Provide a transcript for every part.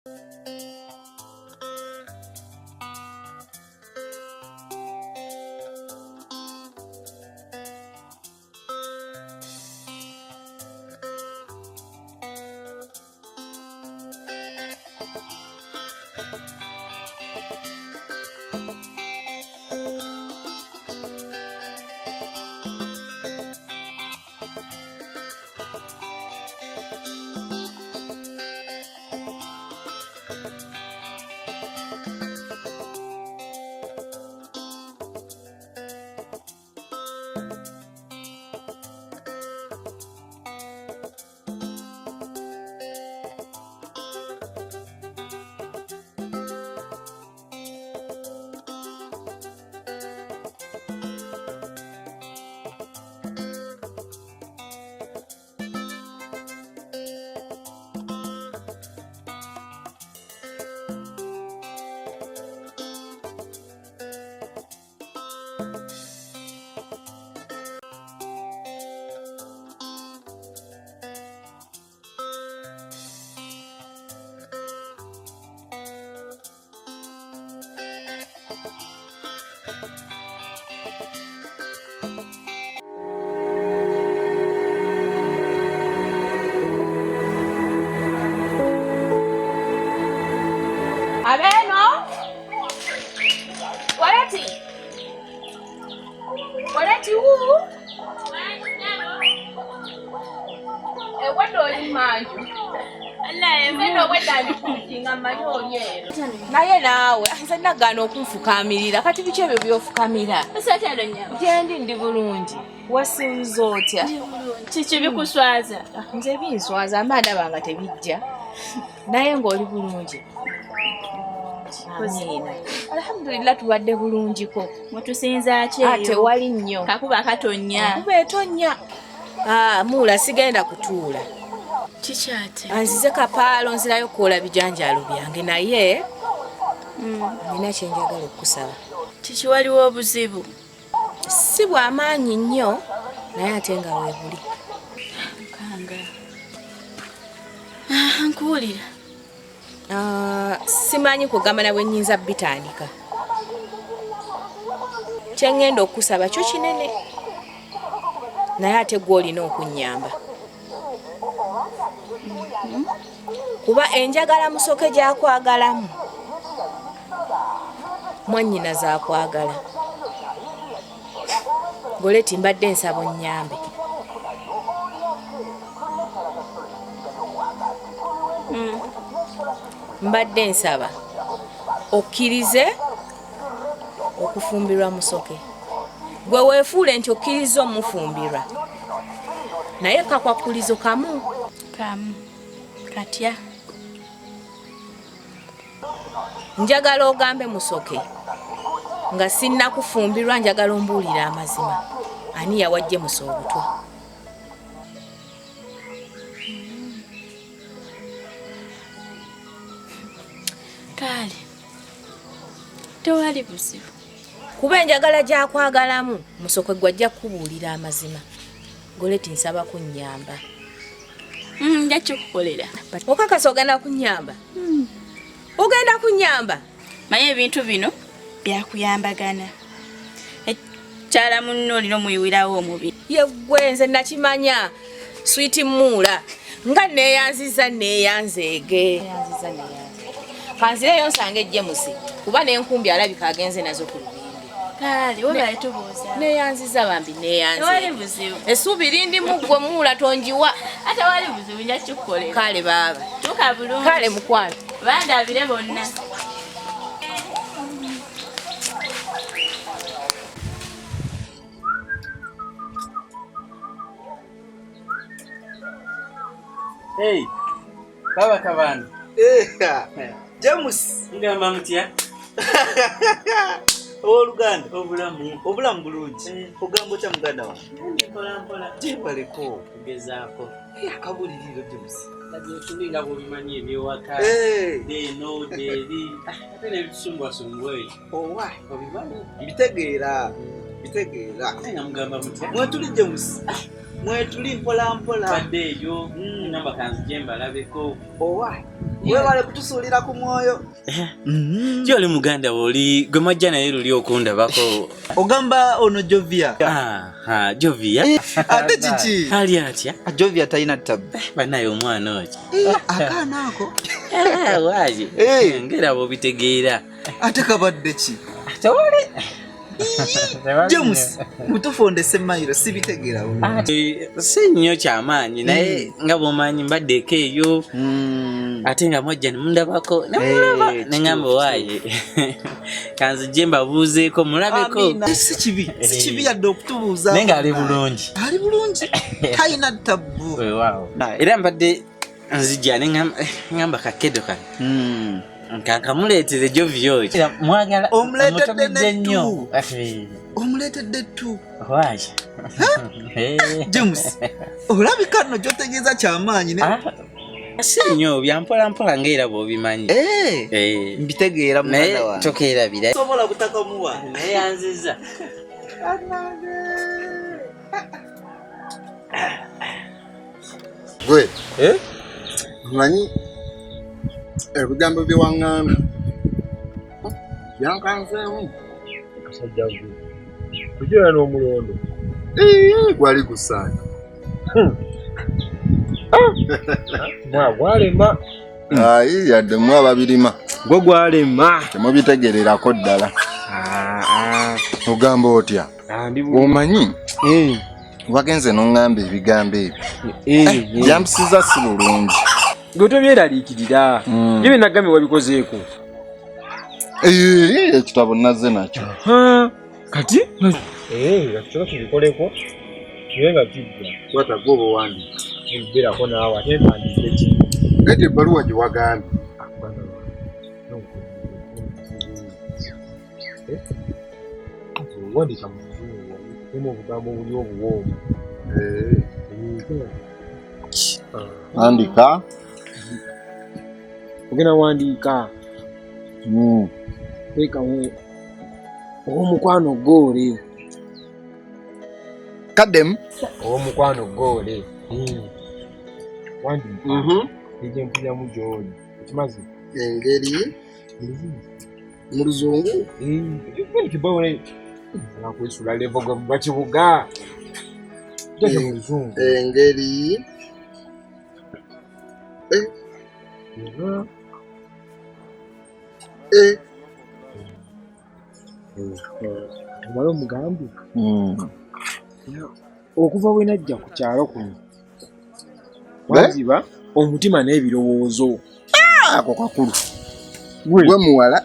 Abeno? Waleti who? What do you mind? Naye naawe nze nagana okunfukamirira kati biki ebyo byofukamira gyendi ndi bulungi wasinza otya kiki bikuswaza nze binswaza amaada banga tebijja naye ng'oli bulungi Amina. Alhamdulillah tubadde bulungiko. Mutusinza ki eyo? Ate wali nnyo. Kakuba katonya. Kakuba etonya. Mula sigenda kutuula. Kikyate. Anzize kapaalo nzirayo kwola bijanjaalo byange naye nina kye njagala okusaba. Kiki waliwo obuzibu? Si bw'amaanyi nnyo naye ate nga weebuli. Kanga. Nkuwulira. Simanyi kugamba nawe nnyinza bitandika. Kye ngenda okusaba kyo kinene. Naye ate gw'olina okunnyamba. Kuba enjagala musoke gy'akwagalamu. Mwannyina z'akwagala. Goleti mbadde nsaba onnyambe. Mbadde nsaba okkirize okufumbirwa musoke. Gwe weefuule nti okkiriza omufumbirwa. Naye kakwakulizo kamu. Katya. Njagala ogambe musoke. Nga sinnakufumbirwa njagala ombuulira amazima. Ani yawajje muso obutwa? Kale. Tewali buzibu. Kuba enjagala gy'akwagalamu musoke gwajja kubuulira amazima. Goleti nsaba kunnyamba. Nja kikukolera. Okakasa ogenda kunnyamba? Ogenda kunnyamba? Manye ebintu bino byakuyambagana. Ekyala munno olina omuyiwirawo omubiri. Yeggwe nze nakimanya. Sweeti Mula. Nga neeyanzeege. Kanzireyo nsange Jemusi. Kuba n'enkumbi alabika agenze nazo ku lubimbi. Kale, oba etubuuza. Neeyanziza bambi neeyanze. Tewali buzibu. Essuubi lindimu ggwe Mula tonjiwa. Ate wali buzibu nja kikukolera. Kale baaba. Tuka bulungi. Kale mukwano. Bandabire bonna. Hey, baba kabana. James. Ngamba mutya? Oluganda. Obulamu bulungi. Ogamba otya muganda wange? Mpola. Jebaleko. Kugezaako. Akabuliriro James. Kati tulinga bubimanyi ebyewaka. Deno, deri. Ate nebitusumbwasumbwa eyo. Owa. Obimanyi? Bitegeera. Nga mugamba mutya? Mwetuli James. Mwetuli mpola. Badde eyo. Namba kanzije mbalabeko. Owa. Webale kutusuulira ku mwoyo. Joli muganda woli gwe majja naye luli okundabako. Ogamba ono Jovia. Jovia. Ate kiki? Ali atya? Jovia talina ttabu. Banaye omwana oki. Akaana ako. Waaje. Ngera bobitegeera. Ate kabadde ki? Tewali. James, mutufondese mayiro sibitegeera wo. Si nnyo kyamaanyi naye nga bw'omanyi mbaddeko eyo. Ate nga mwajja nemundabako nemulaba neŋŋamba waaye kanzije mbabuuzeeko mulabeko. Si kibi yadde okutubuuza. Naye ng'ali bulungi. Ali bulungi. Talina ttabu. Era mbadde nzijja neŋŋamba kakedo kano. Nkankamuleetere Jovio ki. Mwagala omuleetedde nnyo. Omuleetedde ttu. Waaye. James, olabika nno gy'otegeeza kyamaanyi ne? Si nnyo byampola mpola ng'era bw'obimanyi. Mbitegeera mwana wange. Tokeerabira. Sobola butakamuwa. Naye yanziza. Gwe. Manyi ebigambo byewaŋŋamba byankanseemu. Kasajja gwe kujira n'omulondo Gwali gusaana. Gwalema. Ayi yadde mwe ababirima. Gwe gwalema. Temubitegererako ddala. Ogamba otya? Omanyi wagenze n'oŋŋamba ebigambo ebyo. Byamusiza si bulungi. Gwe tobyeraliikirira. Ye nagambye wabikozeeko. Ekitabo nazze nakyo. Kati? Ekitabo kibikoleko. Kibe nga kijja. Kwata gwe obuwandiika. Nzibirako naawe ate mpandiike ki? Ete ebbaluwa gye wagambye. Wandika mu Luzungu, mu obugambo buli obuwoomu. Andika. Ogenda wandiika. Teekawo ow'omukwano goole. Kaddemu. Ow'omukwano goole. Wandiika. Ejje mpuliramu gy'oli. Ekimaze. Engeri. Mu Luzungu. Kibawole. Nakwesula levoga mu Kibuga. Teke mu Luzungu. Engeri. Omala omugambi. Okuva bwe najja ku kyalo kuno. Waziba omutima n'ebirowoozo. Ako kakulu. Gwe muwala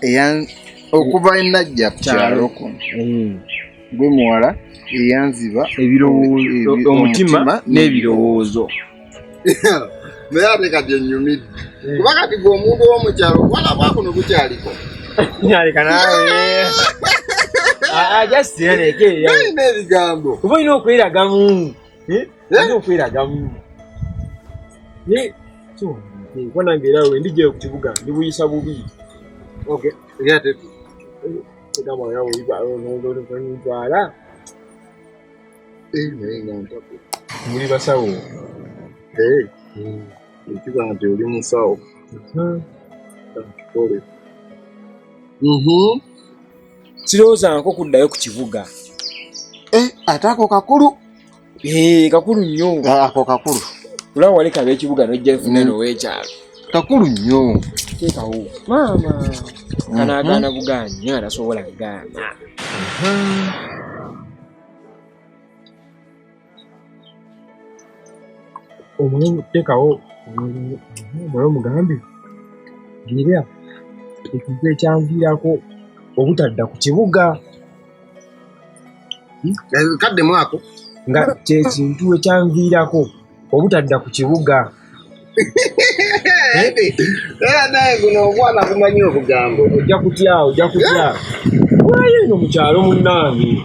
okuva enajja ku kyalo kuno. Gwe muwala eyanziba ebirowoozo omutima n'ebirowoozo. Naye ate kati ennyumidde. Kuba kati gwe omuntu w'omukyalo walaba kuno gukyaliko. Nyaleka naawe. Just yaneke. Nayina ebigambo. Kuba olina okweragamu. Olina okweragamu. Kuba nange era we ndijja ku kibuga ndibuyisa bubi. Okay. Ate kugamba yawe ntwala. Naye nga ntako. Muli basawo. Ekiba nti oli musawo. Kikole. Sirowoozangako kuddayo ku kibuga. Ate ako kakulu. Kakulu nnyo. Ako kakulu. Olaba waleka ab'ekibuga n'ojja nfuna n'ow'ekyalo. Kakulu nnyo. Teekawo. Maama. Kanaagaana bugaanyi naye atasobola kugaana. Omulamu teekawo. Omulamu mugambi. Gira. Ekintu ekyanviirako obutadda ku kibuga. Kaddemu ako. Nga kyekintu ekyanviirako obutadda ku kibuga. Era naye guno obwana bumanyi obugambo. Ojja kutya. Waayo eno mu kyalo munnange.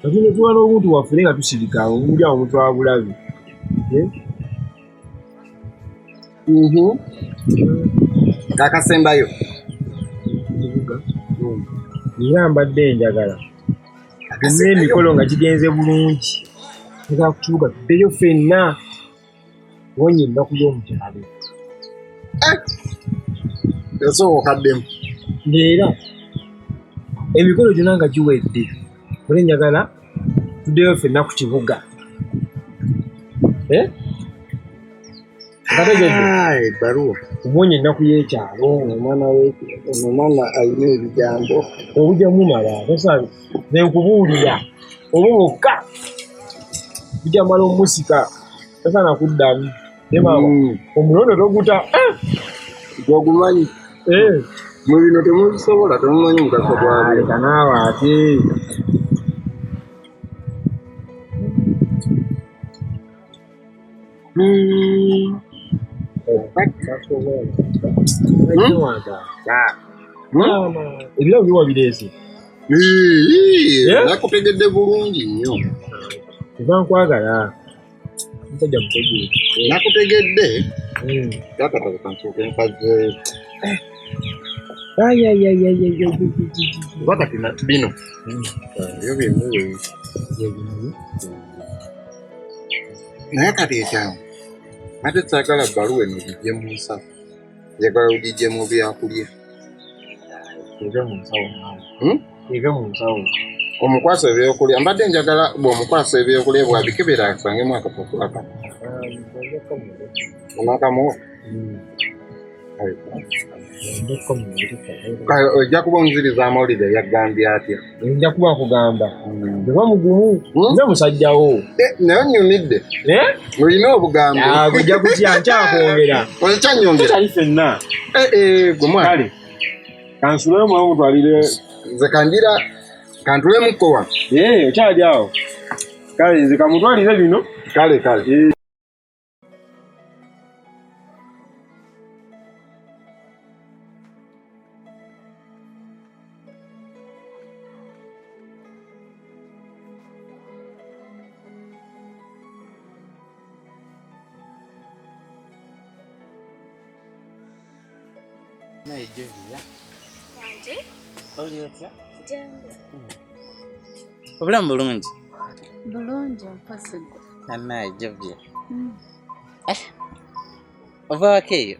Kati ne tuba n'obuntu waffe nga tusirika omuli awo mutwala bulabi. Kakasembayo. Era mbadde njagala. Gonna emikolo nga gigenze bulungi. Tugenda ku kibuga tuddeyo ffenna. Wonye ennaku y'omukyalo. Eso okaddemu. Leera emikolo gyonna nga giwedde kule njagala tuddeyo ffenna ku kibuga Kategedde ebbaluwa omuwonya ennaku y'ekyalo omwana alina ebigambo obujjamu mala tasabe nenkubuulira oba bwokka bujjamala omusika tasaana kuddamu nemama omulondo toguta gwogumanyi mu bino temubisobola temumanyi mugaso gwabyo leka naawe ate ebirabo biwa bireese nakutegedde bulungi nnyo eva nkwagala musajja mutegeere nakutegedde gakatakansuuka enkazeeyo bakati bino ebyo byemuwe naye kati ekyamu ate saagala bbaluwa eno gijje mu nsawo njagala ogijje mu byakulya eve mu nsawo omukwasa ebyokulya mbadde njagala bw'omukwasa ebyokulya bwabikebera asangemu akapapula kano onakamuwa ojja kuba omuziriza amawulire yagambye atya nja kuba nkugamba eva mugumu nze musajjawo naye onyumidde olina obugambo ojja kutya nkyakwongera okyanyongera kyali ffenna gumwale kansulemu mulamu mutwalire nze kanjira kantulemu wa okyali awo kale nze kamutwalire bino kale obulamu bulungi mpasigwa anaye jovye ova waka eyo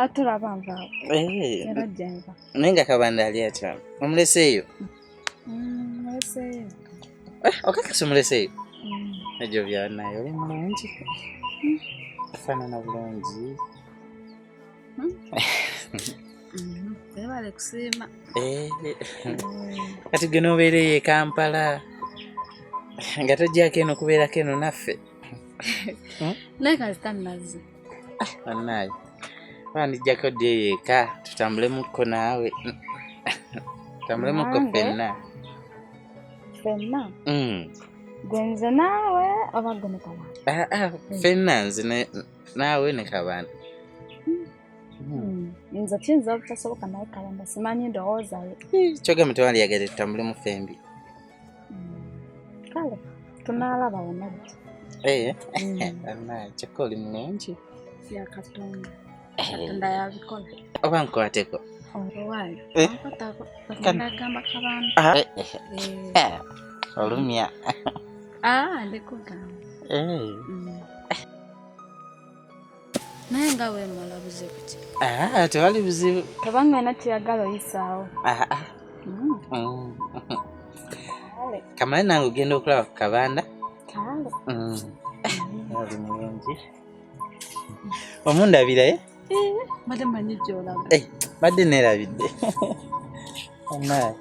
atulaba nvaawo era jenva naye nga kabanda ali atya omuleseeyo muleseeyo okakasa omuleseeyo ejovya naye oli mulungi afaanana bulungi ebale kusiima kati gwe nobeereyo e Kampala nga tojjako eno kubeerako eno naffe naye kazitannaze anaye bandijjako ddi eyo eka tutambulemu naawe tutambulemu ffenna gwenze naawe oba gwe ne kabanda ffenna nze naawe ne kabanda nze kiyinza obutasoboka naye kabanda simanyi ndowoozayo kyogamba tewandiyagala tutambulemu fembi kale tunaalaba wonaddi anaye kyokka oli mulungi ya Katonda Katonda yabikola oba nkwateko olwayo nkwatako Katonda agamba kabanda olumya ndikugamba naye nga weemala buzibu ki tewali buzibu tobanga ena kiyagala oyisaawo kamale nange ogenda okulaba ku kabanda kale oli mulungi omundabiraye mbadde manyi gy'olaba badde neerabidde anaye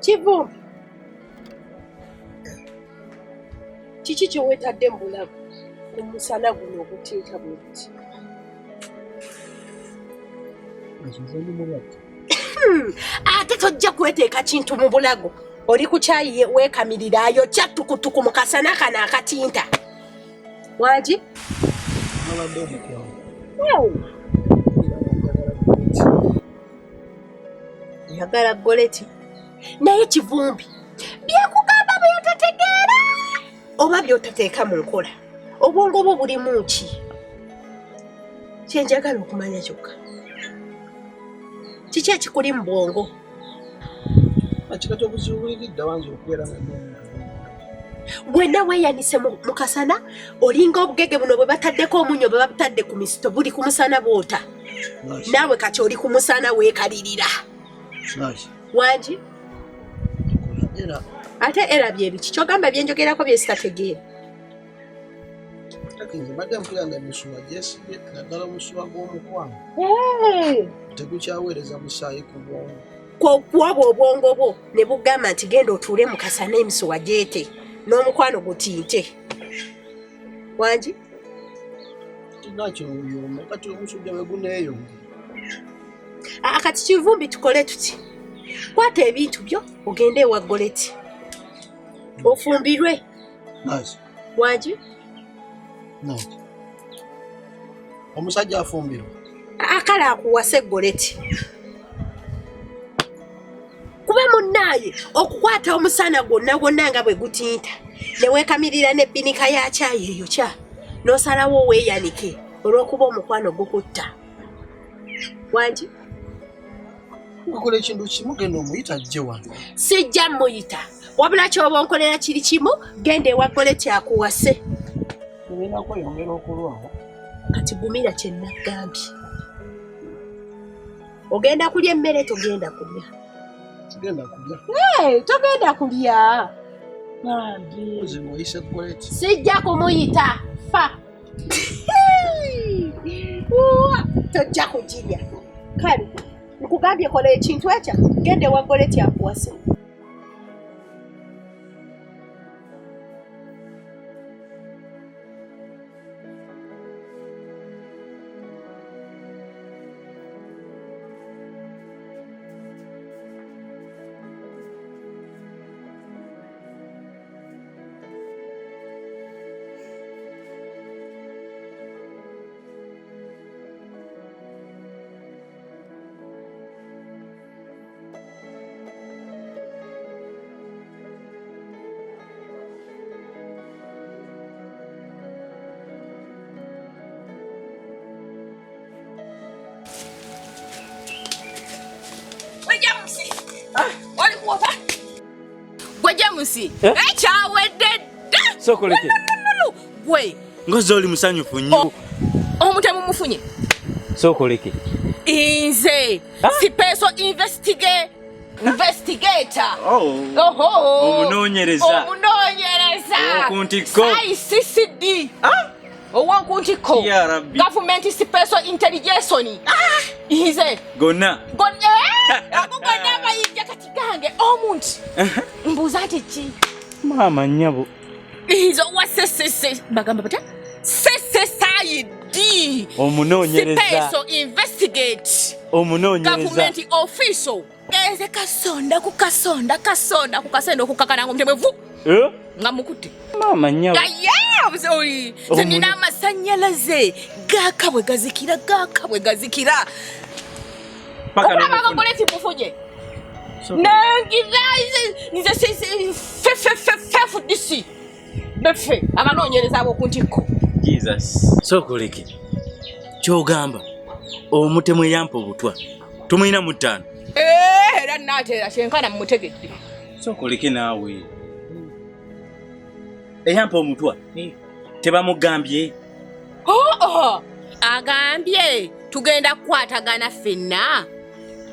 Kivu. Kiki kyewetadde mu bulago omusana guno okutiika bweti? Ate tojja kweteeka kintu mu bulago oli ku kyayi weekamirira ayokya tukutuku mu kasana kano akatinta. Wangi? Yagala goleti. Naye Kivumbi, byekugamba byotategeera oba byotateeka mu nkola. Obwongo bwo bulimu ki? Kyenjagala okumanya kyokka. Kiki ekikuli mu bwongo? Akikati obuzibuliridde wangi okubeera Bwenna weeyanise mu kasana olinga obugege buno bwe bataddeko omunyo bwe babutadde ku misito buli ku musana bwota. Naawe kati oli ku musana weekalirira. Wangi? Ate era bye biki? Kyogamba byenjogerako bye sitategeera. Mbadde mpulanga emisuwa gyesibye naddala omusuwa gw'omukwano. Tegukyaweereza musaayi ku bwongo. Kwobwa obwongo bwo ne bugamba nti genda otuule mu kasana emisuwa gyete n'omukwano gutiinte. Wangi? Tinakyo oyomba kati omusujja bwe guneeyongera. Kati Kivumbi tukole tuti. Kwata ebintu byo ogende ewa Goleti. Ofumbirwe. Wangi? Omusajja afumbirwa. Akala akuwase Goleti. Kuba munnaaye okukwata omusana gwonna nga bwe gutinta ne weekamirira n'ebbinika ya caayi eyo kya n'osalawo weeyanike olw'okuba omukwano gukutta. Wangi? Okola ekintu kimu genda omuyita ajje wano. Sijja muyita. Wabula ky'oba onkolera kiri kimu genda ewa Goleti akuwase. Olina kweyongera okulwawo. Kati gumira kye nagambye. Ogenda kulya emmere togenda kulya. Tugenda kulya. Togenda kulya. Oyise Goleti. Sijja kumuyita. Fa. Tojja kugirya. Kale nkugambye kola ekintu ekyo genda ewa Goleti akuwase. Gwajamusi. Ekyawedde dda. Sokoleke. Gwe. Ngozo oli musanyufu nnyo. Omutemu mufunye. Sokoleke. Inze. Special investigator. Omunoonyereza. Okuntiko. ICCD. Owankuntiko. Ya Rabbi. Government Special Intelligence. Inze. Gonna. Akugonna abayinja kati gange omuntu. Mbuuza nti ki? Mama nnyabo. Izo wasesese bagamba bata? SSID. Omunoonyereza. Special investigate. Omunoonyereza. Government official. Eze kasonda ku kakana ngomtemevu. Ngamukutte. Mama nnyabo. Sorry. Zenina amasanyalaze gakabwe gazikira. Paka no Goleti mufunye. Nize fefu disi. Befe abanoonyereza abo kuntiko. Jesus. Sokoleke. Kyogamba omutemu yampa obutwa. Tumuyina mu ttaano. Era natera shenkana mutegedde. Sokoleke naawe. Eyampa omutwa. Tebamugambye. Agambye tugenda kukwatagana ffenna.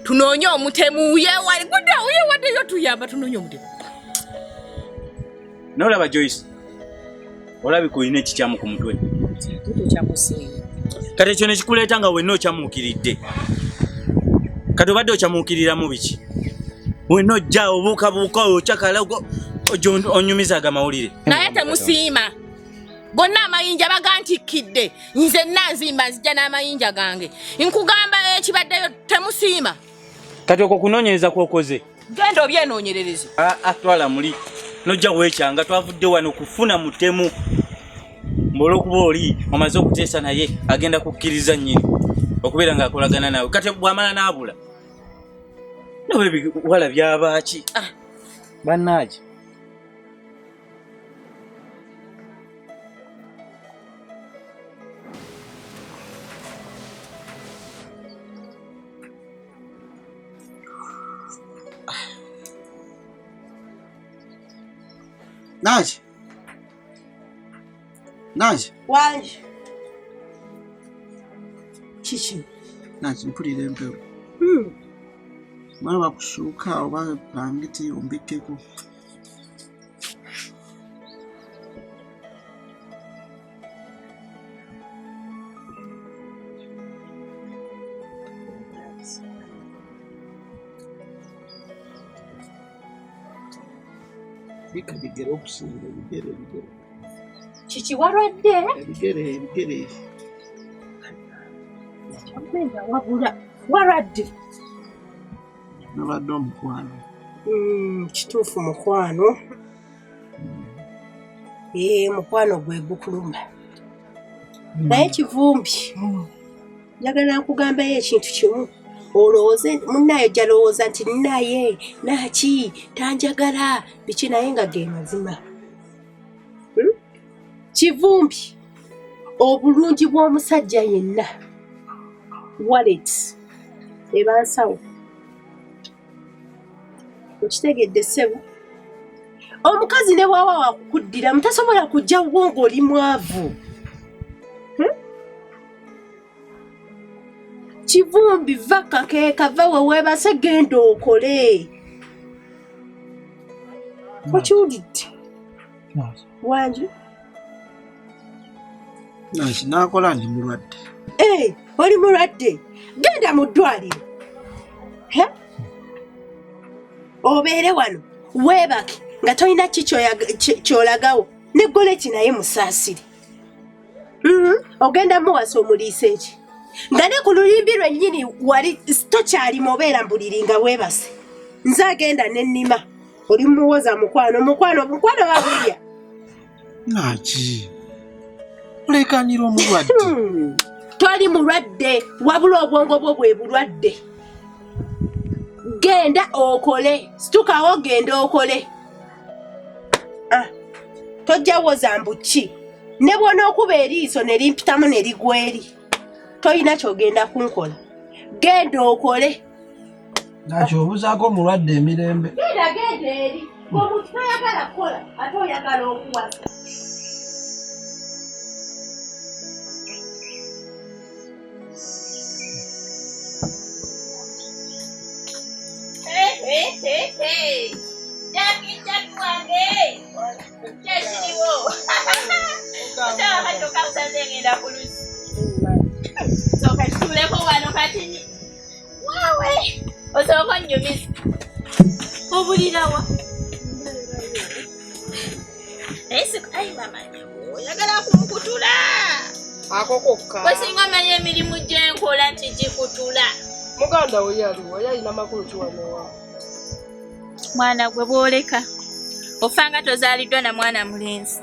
Tunoonye omutemu yewali wadde tuyamba tunoonye omutemu. Nolaba Joyce. Olabika olina ekikyamu ku mutwe. Kati ekyo ne kikuleeta nga wenna okyamuukiridde. Kati obadde okyamuukirira mu biki? Weno jja obuuka ochakala onyumizaga mawulire. Naye temusiima. Gonna amayinja bagantikidde. Nze nanzimba nzija n'amayinja gange. Nkugamba ekibaddeyo temusiima. Kati okwo kunoonyereza kwokoze. Genda obyenoonyerereze. Twala muli. Nojja weekyanga twavudde wano kufuna mutemu. Mbolokuba oli omaze okuteesa naye agenda kukkiriza nnyini okubeera ng'akolagana nawe. Kati bw'amala n'abula. Nawe wala byabaaki. Bannaaje. Naje. Wanje. Chichi. Naje mpulira empewo. Mwana bakushuka oba pangiti ombikeko. Bika bigere okusinga bigere. Chichi warwadde? Bigere. Amenda wabula. Warwadde. Nabadde omukwano. Kituufu mukwano. Mukwano gwe gukuluma. Naye kivumbi. Njagala nkugambayo ekintu kimu. Olowooze munnayo jalowooza nti naye naki tanjagala biki naye nga ge mazima. Kivumbi obulungi bw'omusajja yenna wallet ebansawo okitegedde ssebo omukazi ne bw'awa wakukuddira mutasobola kujja bwongo oli mwavu. Kivumbi vaka keeka va weebase genda okole. Okiwulidde? Wanje? Naje nakola ndi mulwadde. Oli mulwadde. Genda mu ddwaliro. Obeere wano weebake nga tolina kyolagawo ne goleti naye musaasire. Ogenda muwasa omuliisa eki nga ne ku lulimbi lwennyini wali tokyali mubeera mbuliri nga weebase. Nze agenda n'ennima oli muwoza mukwano wabulya. Naji olekanira omulwadde. Toli mulwadde wabula obwongo bwo bwe bulwadde. Genda okole situkawo genda okole. Tojja woza mbuki ne bwona okuba eriiso ne limpitamu ne ligweri. Toyina kyogenda kunkola. Genda okole. Naji obuzaako omulwadde emirembe. Genda eri. Omuntu tayagala kukola ate oyagala okuwasa. Jackie wange. Chashiriwo. Sawa katoka usazengenda kulusi. Soka tuleko wano kati. Wawe. Osoko nyumisi. Obulirawa. Ai mama. Oyagala kumukutula. Akokokka. Wesinga manye emirimu gyenkola nti gikutula. Muganda we yalina makulu kiwanowa. Mwana gwe bwoleka ofanga tozaaliddwa na mwana mulenzi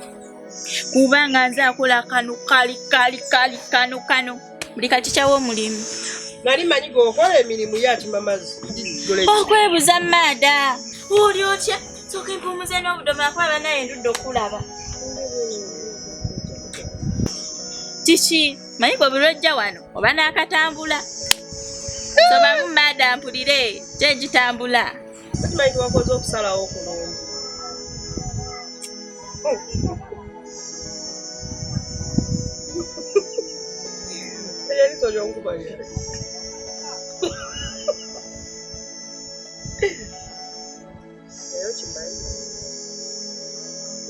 kubanga nze akola kanu kano buli kati kyawo omulimu. Nali manyi g'okola emirimu yati mamazi. Okwebuza maada oli otya soka empumuze n'obudomola kuba banaye ndudde okulaba kiki manyi gwe bulojja wano oba n'akatambula sobamu maada mpulire gye gitambula. Simanyi wakoze okusalawo okulungi. Eriso ly'onkubanya. Eyo kimanyi.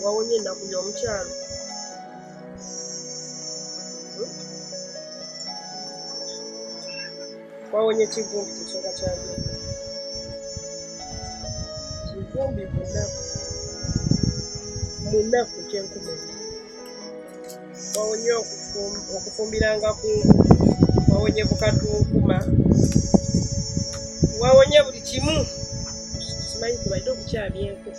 Wawonye ennaku y'omukyalo. Wawonye kivumbi kisooka kyagenda. munaku kyenkuma wawonye okufumbiranga ku wawonye ku katunkuma wawonye buli kimu simanyi kubaidde okukyabyenko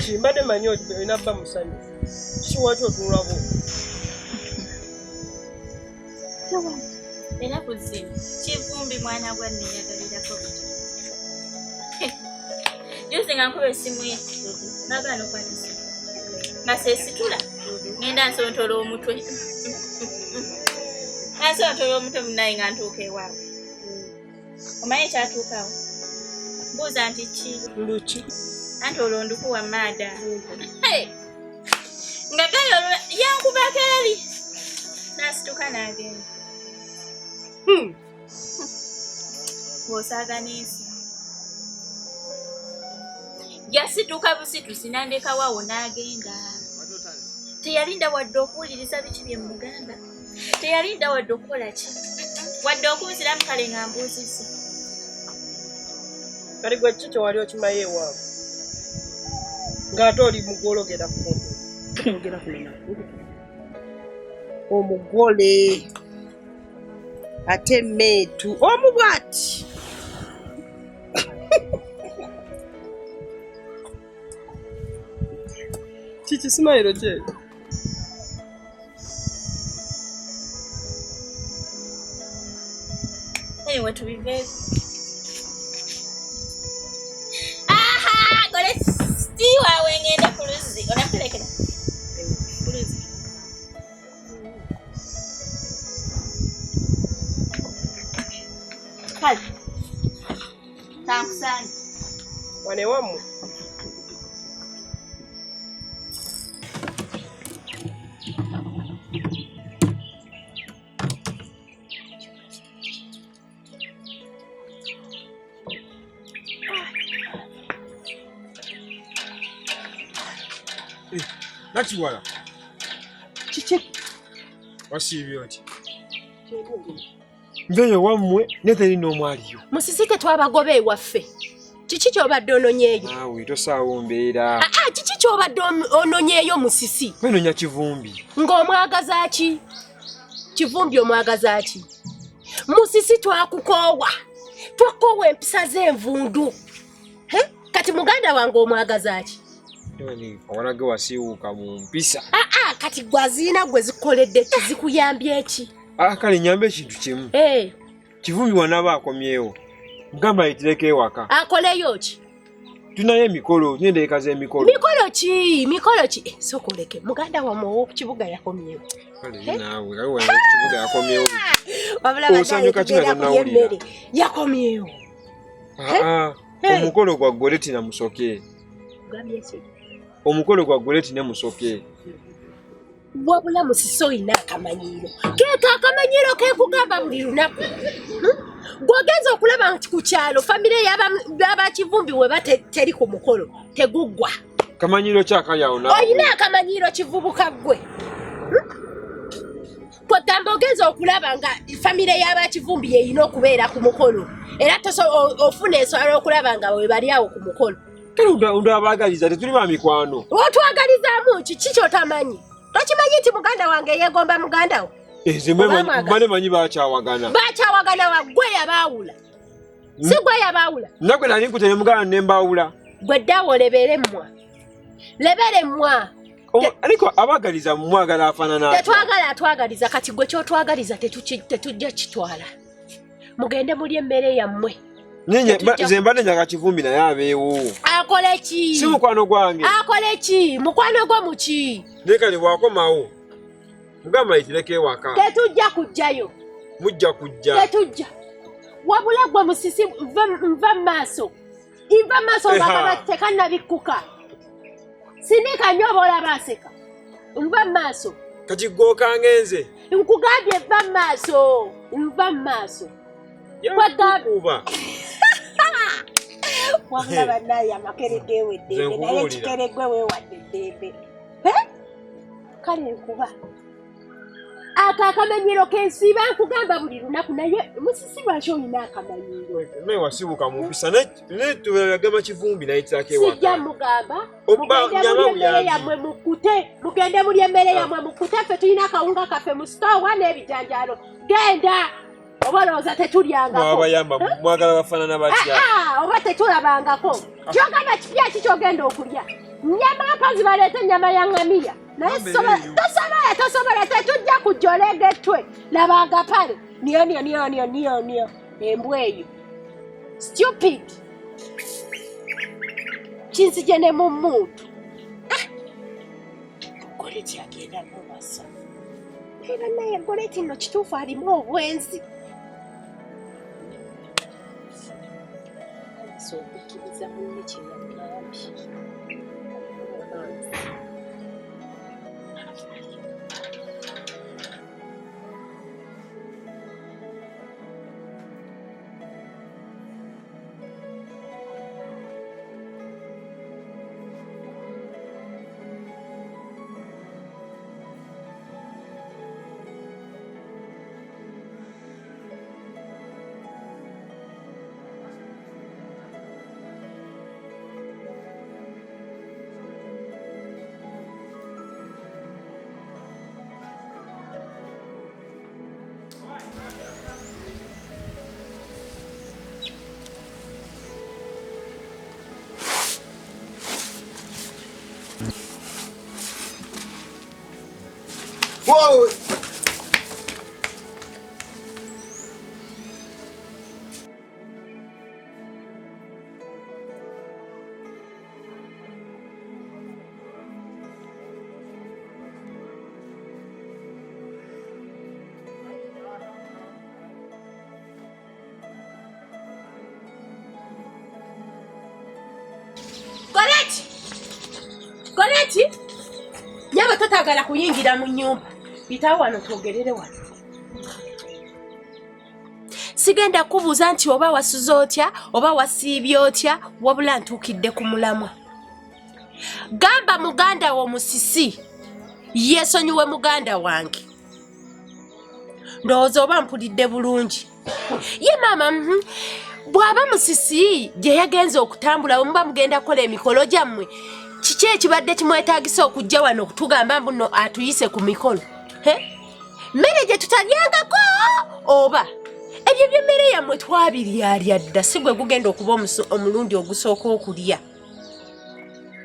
kimbadde manyi oti olina bba musanyu kikiwaki otunulabo era kuzima kivumbi mwana gwa neyagalirako buti juzi nga nkuba essimu ye nagana okwanisa nga sesitula ngenda nsontola omutwe nsontola omutwe munaye nga ntuuka ewaabwe omanyi ekyatuukawo mbuuza nti ki luki anti olwo ndukuwa maada nga gayo yankubako eri nasituka n'agenda bw'osaaga n'ensi yasituka busitusi nandekawawo n'agenda teyalinda wadde okuwuliriza biki bye muganda teyalinda wadde okukola ki wadde okunsiramu kale nga mbuuzise kali gwe kiki kyewali okimayo ewaabwe ng'ate oli mugologera kuogera kunena omugole ate meetu omubwati kiki simayiro kye anyway tubiveeko aha gole stiwawe ngenda ku luzzi onampelekera ku luzzi kale tankusaani wane wammwe Nakiwala kiki wasiibye oti nveyo wammwe neteri n'omwaliyo musisike twabagobe ewaffe kiki kyobadde ononyeeyo naawe tosaawo mbeera kiki kyobadde ononyeeyo musisi wenonya kivumbi ng'omwagaza ki kivumbi omwagaza ki musisi twakukoowa empisa z'envundu kati muganda wange omwagaza ki awanage wasiiwuuka mu mpisa kati gwaziina gwe zikoledde kizikuyambye eki kale nyambe ekintu kimu kivumbi wanaba akomyewo mugamba ayitireko ewaka akoleyo ki tunayo emikolo nendeeka z'emikolo mikolo ki sokoleke muganda wamwe ow'okukibuga yakomyewo naawe kibuga yakomyewo osanyuka kina tonawulira yakomyewo omukolo gwa goleti na musoke omukolo gwa goleti ne musoke wabula musisi oyina akamanyiiro keeka akamanyiiro kekugamba buli lunaku gwogenza okulaba nti ku kyalo famire y'abakivumbi weba teri ku mukolo teguggwa kamanyiiro kyakayawo oyina akamanyiiro kivubuka ggwe kwegamba ogenza okulaba nga famire y'abakivumbi yeyina okubeera ku mukolo era ofuna enswala okulaba nga we bali awo ku mukolo ndabaagaliza tetuli ba mikwano otwagalizaamu kiki kyotamanyi tokimanyi nti muganda wange yeegomba muganda wo mane manyi bakyawagana gwe yabaawula si gwe yabaawula nagwe nali nkutere muganda nembawula gwe ddawo lebere mmwa ariko abaagaliza mumwagala afaanana atwagaliza kati gwe kyotwagaliza tetujja kitwala mugende muli emmere yammwe nze mbadde njaga kivumbi naye abeewo akole ki si mukwano gwange akole ki mukwano gwo muki nekale bwakomawo mugamba ayitireko ewaka tetujja kujjayo mujja kujja tetujja wabula gwe musisi nva maaso nga tekannabikkuka sinika nnyo obaolaba aseka nva maaso kati gwokangenze nkugambye nva maaso yakuba wabula bannaye amakere geweddembe naye ekikere gwe weewadde eddembe kale nkuba Akamanyiro kensiba nkugamba buli lunaku naye musisi lwaki olina akamanyiro. Naye wasibuka mu mpisa ne tubagamba kivumbi naye kitake ewaka. Sijja mugamba mugende muli emmere yammwe mukute ffe tulina akawunga kaffe mu sitoowa n'ebijanjaalo. Genda oba olowooza tetulyangako. Mwabayamba mwagala bafaanana batya? Oba tetulabangako. Kyogamba kipya kikyogenda okulya. Nyama mpazi baleete ennyama ya ngamiya. Naye tosobola tetujja kujolegetwe. Laba agapale. Niyo. Embwa eyo. Stupid. Kinsije ne mu muntu. Goleti agenda n'obasa. Era naye Goleti nno kituufu alimu obwenzi. Okukkiriza munne kye yamugambye. Whoa! Goleti! Nyaba totagala kuyingira mu nnyumba. Bitawo wano twogerere wano. Sigenda kubuuza nti oba wasuze otya oba wasiibye otya wabula ntuukidde ku mulamwa. Gamba muganda wo Musisi yeesonyiwe muganda wange. Ndowooza oba mpulidde bulungi. Ye maama bw'aba Musisi gye yagenze okutambula muba mugenda kukola emikolo gyammwe. Kiki ekibadde kimwetaagisa okujja wano okutugamba mbuno atuyise ku mikolo? Mmere gye tutalyangako oba ebyo by'emmere yammwe twabiryalya dda si gwe gugenda okuba omulundi ogusooka okulya.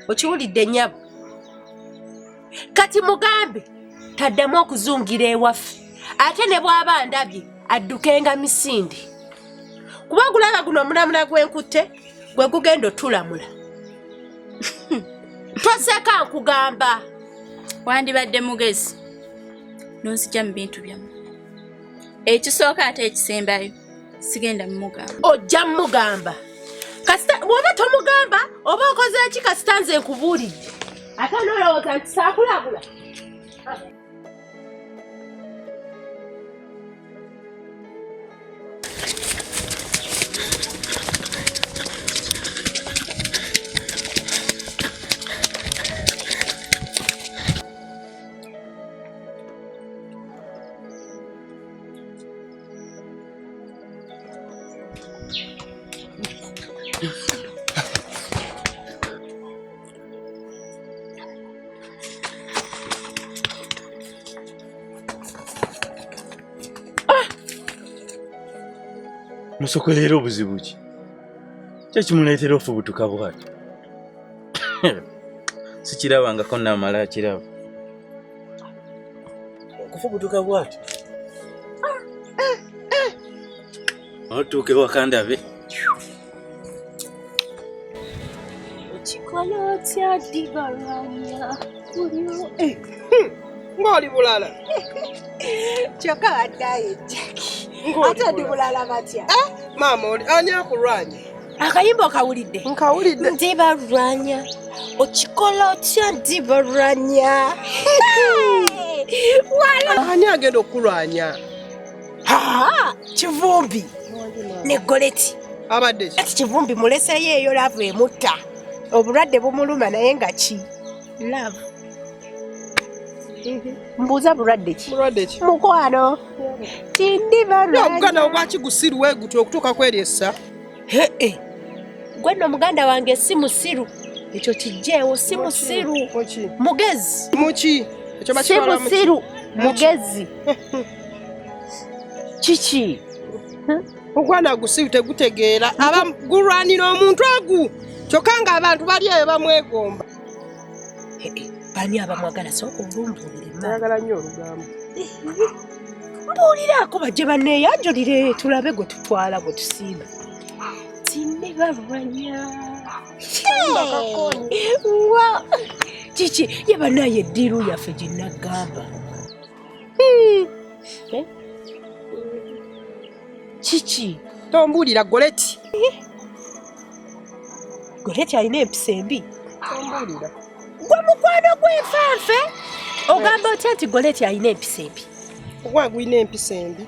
Okiwulidde nnyabo? Kati mugambe taddamu okuzungira ewaffe ate ne bw'aba ndabye addukenga misinde. Kuba gulaba guno omulamula gw'enkutte gwe gugenda otulamula. Toseka nkugamba. Wandibadde mugezi nonzija mu bintu byammwe. Ekisooka ate ekisembayo sigenda mumugamba. Ojja mumugamba. Kasita bw'oba tomugamba oba okoze eki kasita nze nkubuulidde. Ate n'olowooza nti saakulabula. Musokolera obuzibu ki? Kyekimuleetera ofubutuka bw'ati. Sikirabangako namala akiraba. Okufubutuka bw'ati. Otuuke waka ndabe. Okikola otya Dibaranya? Ng'oli bulala. Kyokka waddayo Jackie. Ate ndi bulala batya? Maama oli ani akulwanya? Akayimba okawulidde? Nkawulidde. Dibaranya. Okikola otya Dibaranya? Wala. Ani agenda okulwanya? Kivumbi. Ne Goleti. Abadde ki? Ati Kivumbi muleseyo eyo laavu emutta. Obulwadde bumuluma naye nga ki? Love. Mbuuza bulwadde ki? Mulwadde ki? Mukwano. Tindi balwadde. Omuganda obwaki gusiru weeguti okutuuka kweryessa? Gwe nno muganda wange si musiru. Ekyo kijjeewo si musiru. Mugezi. Muki? Ekyo bakitwala muki? Si musiru. Mugezi. Kiki? Ogwana gusiru tegutegeera. Aba gulwanira omuntu agu. Kyokka ng'abantu bali eyo bamwegomba. Bani abamwagala sooka olumbuulire. Ayagala nnyo olugambo. Mbuuliraako bajje banneeyanjulire tulabe gwe tutwala gwe tusiima. Tindi balwanya. Wa kiki ye banaye eddiiru yaffe gye nagamba. Kiki? Tombuulira Goleti. Goleti alina empisa embi. Tombuulira. Gwe mukwano gw'enfanfe ogamba otya nti Goleti alina empisa embi? Ogwa gulina empisa embi.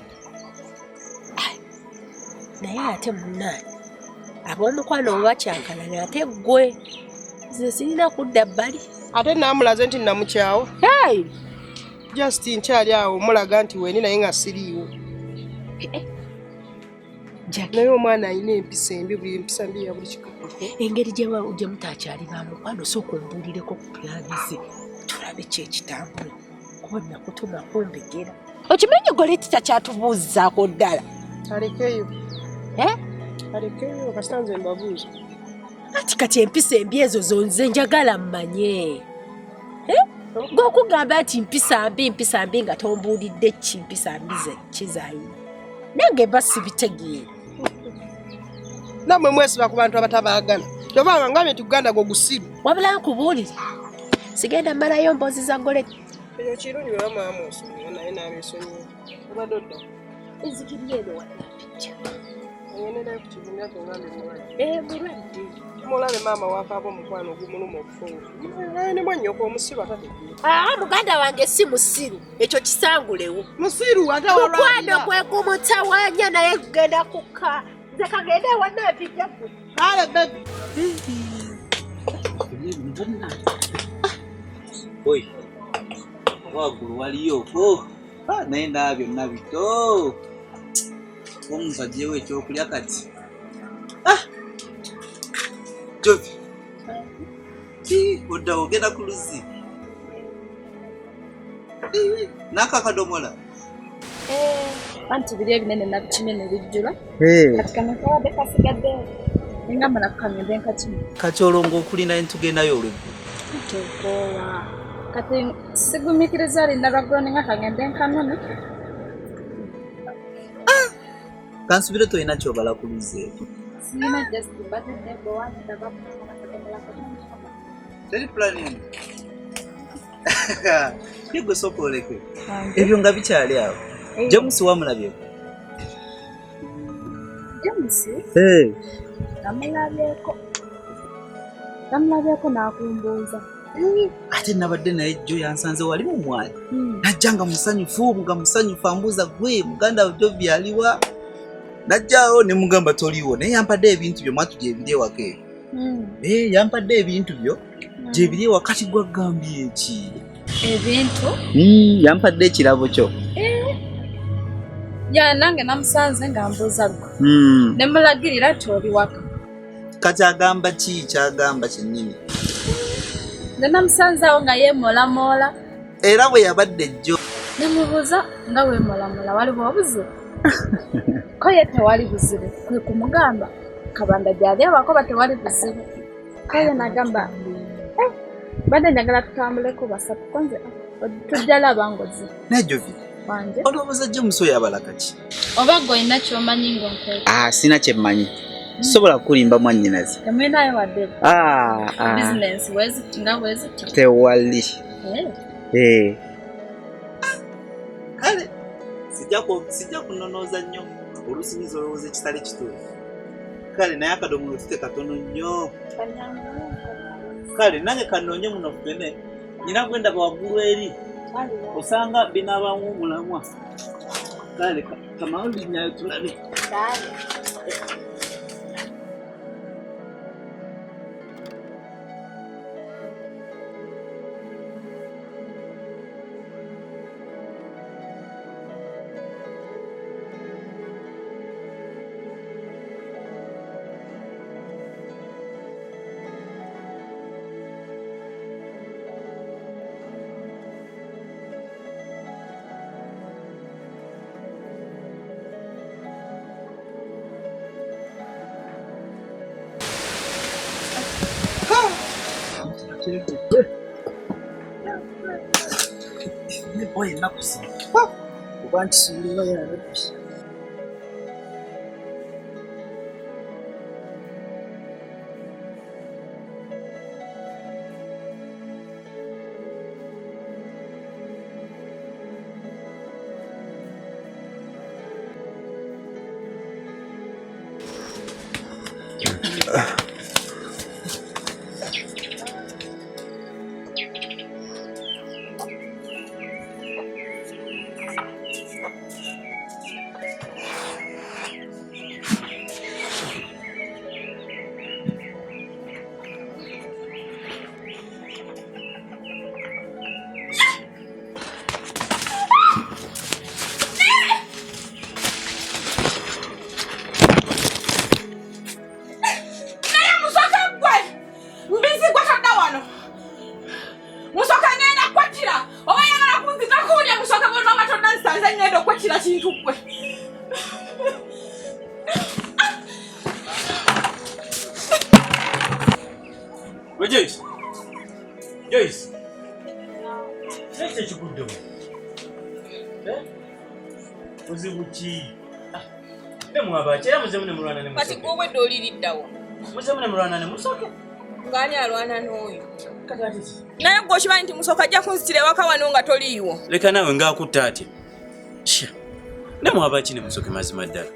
Naye ate munnaani ab'omukwano obakyankalana ate ggwe nze sirina kudda bbali. Ate naamulaze nti namukyawa. Hey! Just nkyali awo mulaga nti weni naye nga siriiwo. Naye omwana alina empisa embi, buli empisa mbi ya buli kikako. Engeri gye mutaakyali ba mukwano sooka ombuulireko ku planize tulabe kyekitambula kuba nakutuma kumbegera. Okimanyi Goleti takyatubuuzizaako ddala. Alekeyo. Alekeyo kasita nze mbabuuza. Ati kati empisa embi ezo zonze njagala mmanye. Gw'okugamba nti mpisa mbi nga tombuulidde ki mpisa mbi kizaalina. Nange mba sibitegeera. Nammwe mwesiba ku bantu abatabaagana. Kyova ngambye nti Uganda gwo gusiru. Wabula nkubuulire. Sigenda mmalayo mboozi za Goleti. Eyo kirungi oba maama osomye naye n'abeesonyiwa. Obadde odda. Ezikiriye eno wadapijja. Ayenerayo ku kibiina kyo ngambe mulwadde. Mulwadde. Mulabe maama wakaaba omukwano ogumuluma okufunga. Naye ne mwannyoko omusiru atategeera. Muganda wange si musiru. Ekyo kisangulewo. Musiru ate walwalira. Mukwano gwe gumutawaanya naye kugenda kukka. Nze kagende wannaapijja ku. Kale bebi. Oi. Waggulu waliyo. Naye ndabyo nabito. Omusajja ekyokulya kati. Jovi. Odda ogenda ku luzzi. Naka kadomola. Anti biri ebinene nabikinene bijjula. Kati kano kawadde kasigadde. Engamba nakukangende nkakino. Kati olongo okulinda entugendayo olweggu. Tekoowa. Kati sigumikiriza alinda lwaggula nga kangende nkanone. Kansubire toyina kyobala ku luzzi. Sina just batedde bwewani ndaba kukadomola. Teri planning. Kigwe sooka oleke. Ebyo nga bikyali awo. James wamulabyeko. James? Namulabyeko n'akumbuuza. Ate nabadde naye jjo yansanze wali mu mwali. Najja nga musanyufu ambuuza gwe muganda Jovi aliwa. Najjaawo ne mugamba toliiwo naye yampadde ebintu byo mwatu gye biri ewaka eyo. Yampadde ebintu byo gye biri ewakati gwaggambye eki. Ebintu? Yampadde ekirabo kyo. Ya nange namusanze nga mbuuza gwe. Ne mulagirira nti oli waka. Kati agamba ki kyagamba kyennyini? Ne namusanze awo nga yeemoolamoola. Era bwe yabadde jjo. Ne mubuuza nga weemoolamoola waliwo obuzibu? Ko ye tewali buzibu. Kwe kumugamba Kabanda gyali abakoba tewali buzibu. Ko ye nagamba badde njagala tutambuleko basatu konze tujja laba ngozi. Ne Jovi. Wanje. Olowooza James oyo abalaka ki? Oba ggwe olina ky'omanyi ng'onkweka. Sina kyemmanyi. Sobola kukulimba mwannyinaze. Temulinayo wadde. Business weziti nga weziti. Tewali. Kale sijja kunonooza nnyo olusinyiza olowooza ekitali kituufu. Kale naye akadomola tute katono nnyo. Kale nange kanoonye muno ffene nyina gwe ndaba waggulu eri osanga binaabamu omulamwa. Kale kamalo linnyayo tulabe. Oye, nakusa. Ubantu suluwa ya rabbi. Joyce. Joyce. Nese chikudo. Uzibuchi. Nemu abachera muzemune mulwana ne musoke. Kati gwe doliliddawo. Muzemune mulwana ne musoke. Ngani alwana n'oyo. Naye gwe okimanyi nti musoka ajja kunzitira ewaka wano nga toliiwo. Leka nawe ng'akutta ate. Nemu abachi ne musoke mazima ddala.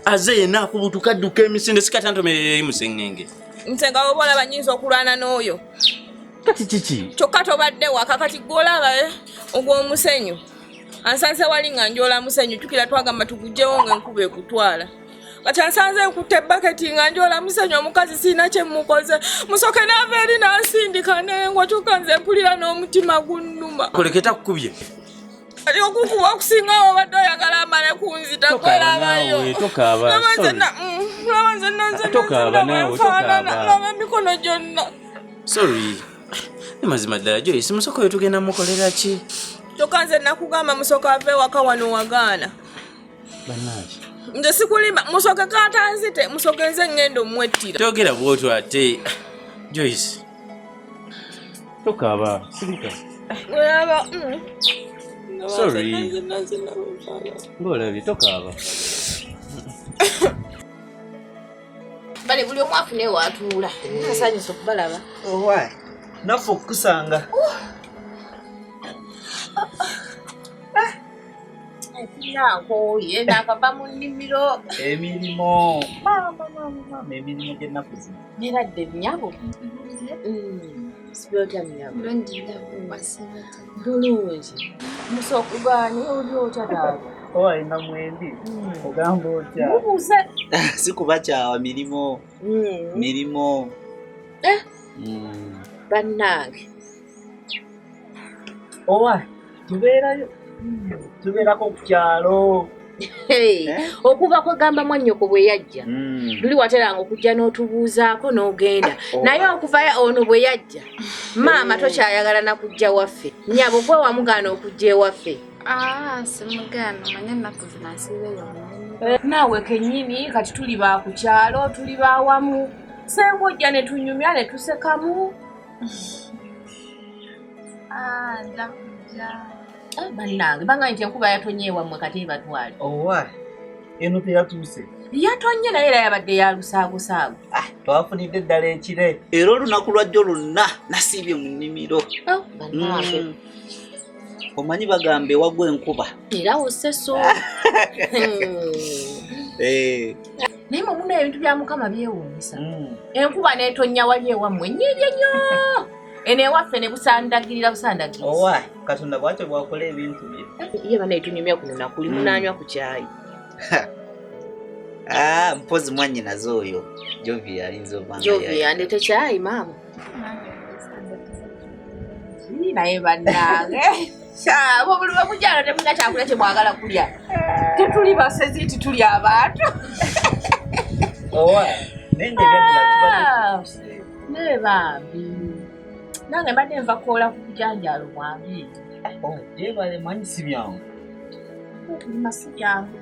Aze yenna akubutuka adduka emisinde sikatantomerera musengenge. Ntenga obola banyinza okulwana n'oyo. Kati kiki? Kyokka tobadde waka kati gw'olaba ogw'omusenyu. Ansanze wali nga njola musenyu tukira twagamba tugujjewo ng'enkuba ekutwala. Kati ansanze nkutte baketi nga njola musenyu omukazi siina kye mukoze. Musoke n'ava eri n'asindika n'engwa kyokka nze mpulira n'omutima gunnuma. Koleketa kukubye. Kati okukuba okusingawo obadde oyagala amale kunzita kwerabayo. Tokaaba nawe. Laba emikono gyonna. Sorry. Ni mazima ddala Joyce, musoka oyo tugenda mukolera ki? Kyokka nze nakugamba musoka ave waka wano wagaana. Bannange. Nze sikulima musoke katanzite musoke nze ngenda omwettira. Togera bw'otyo ate. Joyce. Tokaaba. Sirika. Olaba. Sorry. Ngolabye tokaaba. Bale buli omu afune watuula. Asanyusa okubalaba. Owai. Naffe okukusanga. Nakooye nakava mu nnimiro. Emirimu. Emirimu gy'ennaku zino. Niradde binyago. Sibotya binyago. Bulungi. Musokugaani oli otya taata. Owai na mwendi. Ogamba otya. Mubuuze. Sikubakyawa mirimu. Mirimu. Bannange. Owai. Tubeerayo. Tubeerako ku kyalo. Okuva kwegamba mwannyoko bwe yajja luli wateranga okujja n'otubuuzaako n'ogenda naye okuvayo ono bwe yajja maama tokyayagala nakujja waffe nnyabo gwe wamugaana okujja ewaffe. Simugaana manya ennaku zino asiibeeyo naawe kennyini kati tuli ba ku kyalo tuli bawamu senga ojja ne tunyumya ne tusekamu. Ndakujja. Bannange banga nti enkuba yatonye ewammwe kati ebatwale. Owai. Eno teyatuuse. Yatonye naye era yabadde yalusaagusaagu. Twafunidde eddala ekire. Era olunaku lwajjo lwonna nasiibye mu nnimiro. Bannange. Omanyi bagamba ewagwa enkuba. Era wosseso. Naye muna ebintu bya Mukama byewuunyisa. Enkuba n'etonnya wali ewammwe nnyirye nnyo. Ene waffe ne busandagirira busandagiriza. Owai, Katonda bw'atyo bw'akola ebintu bye. Ye bana etunyumya ku lunaku limunaanywa ku caayi. Mpozi mwannyinaze oyo. Jovi alinze obanga. Jovi andete caayi maama. Naye bannange. Abo buli lwe mujjala temulina kyakula kye mwagala kulya. Tetuli basezi nti tuli abantu. Owai, nenge byatula ne bambi. Nange mbadde nva koola ku kujanjalo mwambi. Jebale manyi si byangu. Kulima si byangu.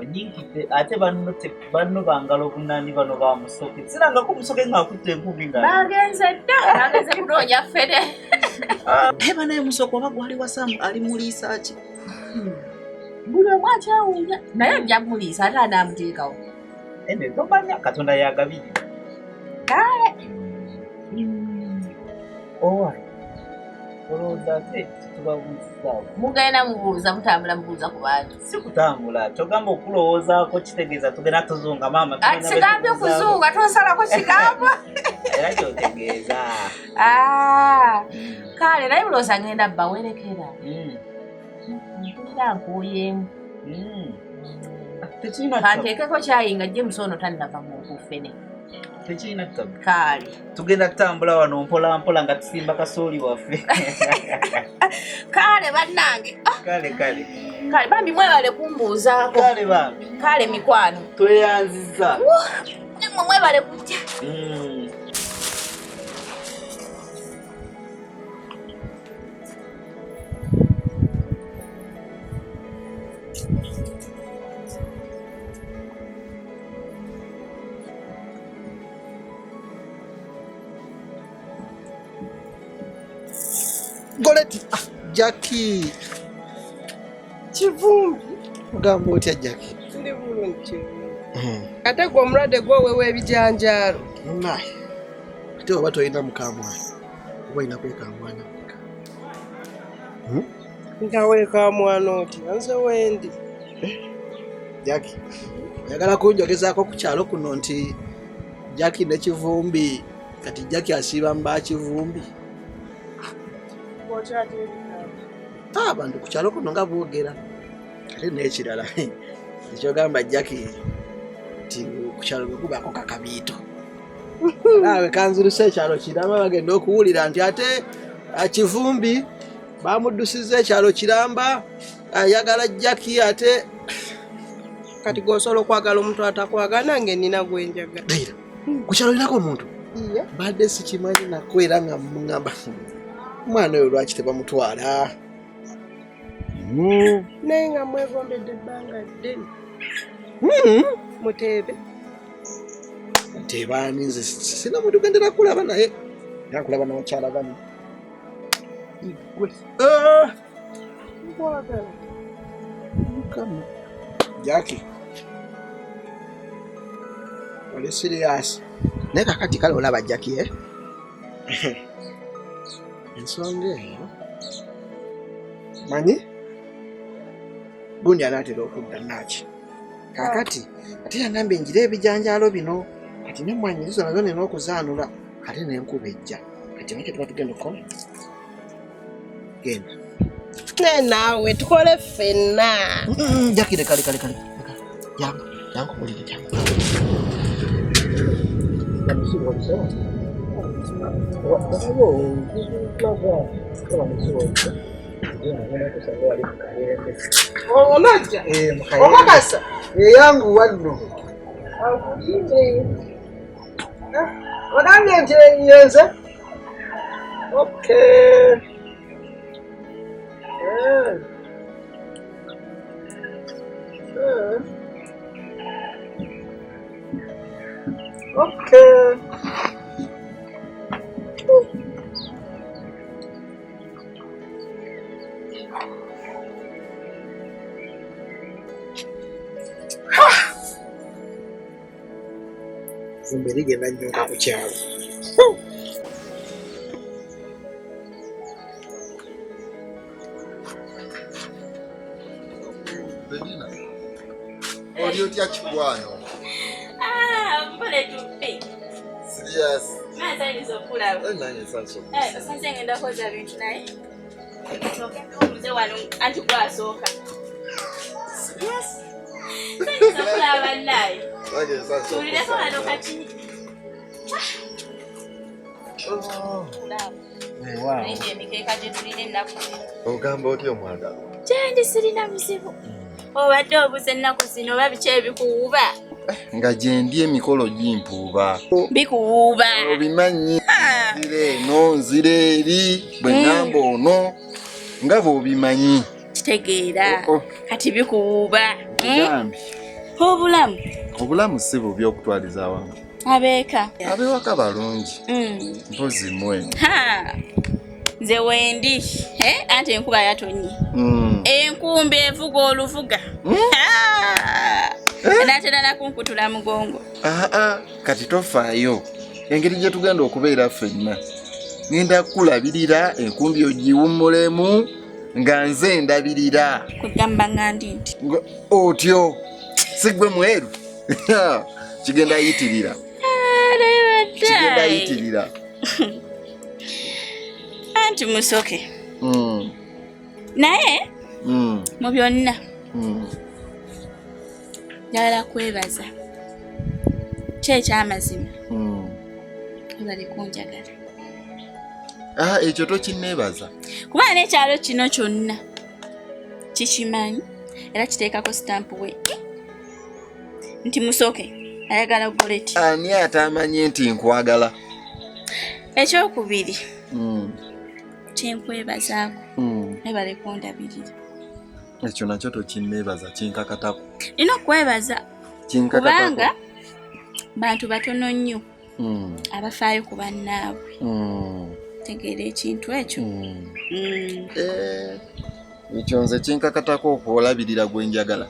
Onyingidde ate banno bangalo bunani bano ba musoke. Siranga ko musoke ngakutte enkubi nga. Bagenze dda, bagenze kunoonya ffene. Heba naye musoko oba gwali wasamu ali mu research. Buli omu akyawunya naye ajja muliisa ate anaamuteekawo. Ene tomanya Katonda yagabiri. Kale. Owa. Olowooza ate tubabuuzaawo. Mugenda mubuuza mutambula mubuuza ku bantu. Si kutambula, kyogamba okulowoozaako kitegeeza tugenda tuzunga maama. Sigambye okuzunga tosalako kigambo. Era kyotegeeza. Kale naye bulooza ngenda bawerekera. Mpulira nkuuyeemu. Kanteekeko kyayi nga James ono tannava mu kufene. Tekirina ttabu. Kale. Tugenda kutambula wano mpola mpola nga tusimba kasooli waffe. Kale bannange. Kale. Kale bambi mwebale kumbuuzaako. Kale bambi. Kale mikwano. Tweyanziza. Nemwe mwebale kutya. Goleti Jackie Kivumbi mugamba otya Jackie? ndi bulungi. Ate gwe omulwadde gwowewa ebijanjaalo. Naye ate oba toyina mukamwana oba olina kwekamwana Nga weekamwana otya nze wendi. Jackie oyagala kunjogezaako ku kyalo kuno nti Jackie ne Kivumbi kati Jackie asiiba mu bakivumbi. Abantu ku kyalo kuno nga boogera ate n'ekirala ekyogamba Jackie nti ku kyalo bwe kubaako kakabiito naawe kanziruse ekyalo kiramba bagenda okuwulira nti ate Kivumbi bamuddusiza ekyalo kiramba ayagala Jackie ate kati g'osobola okwagala omuntu atakwagala nange nina gwenjagala. Ku kyalo olinako omuntu badde sikimanyi nakwera nga muŋŋamba omwana oyo lwaki tebamutwala naye nga mwegombedde ebbanga ddene. Muteebe tebaani nze sina muntu gendera kulaba naye nakulaba namukyala bani igwe nkwagala mukama Jackie oli serious naye kakati kale olaba Jackie ensonga eyo manyi gundi anaatera okudda naki kakati ate yangambye njira ebijanjaalo bino kati nemwanyirizo nazo nina okuzaanula ate nenkuba ejja kati nakyo tuba tugenda okukola genda ne naawe tukole ffenna. Jackie leka jangu mulire jangu Onajja okakasa eyangu wanno ogambye nti yenze okay okay Mbere genda nnyoka ku kyalo. Oli otya kikwano? Mpole tuppi. Serious? Nsanyusa okulaba. Nange nsanyusa okulaba. Sase ngenda koza bintu naye. Omuze wano anti gwasooka. Serious? Nsanyusa okulaba bannaye. Nange nsanyusa okulaba. Tulireko wano kati. Naye emikeeka gye tulina ennaku. Ogamba otya omwagalo? Gyendi sirina buzibu. Obadde obuze ennaku zino oba biki ebikuwuuba? Nga gye ndi emikolo gimpuuba. Bikuwuuba. Obimanyi nzire eno nzire eri bwe ŋŋamba ono nga bw'obimanyi. Kitegeera. Kati bikuwuuba. Obulamu. Obulamu si bubi okutwaliza awamu. Abeeka. Abewaka balungi. Mpozi mwe. Nze wendi. Anti enkuba yatonye. Enkumbi evuga oluvuga. Natera nakunkutula mugongo. Kati tofaayo. Engeri gye tugenda okubeera ffenna. Ngenda kulabirira enkumbi ogiwummulemu nga nze ndabirira. Kugamba ngandi nti. Otyo. Sigwe mweru. Kigenda yitirira. Kigenda yitirira. Anti musoke. Naye mu byonna njagala kwebaza ky'ekyamazima bali kunjagala. Ekyo tokinneebaza kuba n'ekyalo kino kyonna kikimanyi era kiteekako sitampu we nti musoke ayagala goleti. Ani atamanyi nti nkwagala? Ekyokubiri kyenkwebazaako nebale kundabirira. Ekyo nakyo tokinneebaza kinkakatako. Nina okwebaza kubanga bantu batono nnyo abafaayo ku bannaabwe. Tegeera ekintu ekyo. Ekyo nze kinkakatako okwolabirira gwe njagala.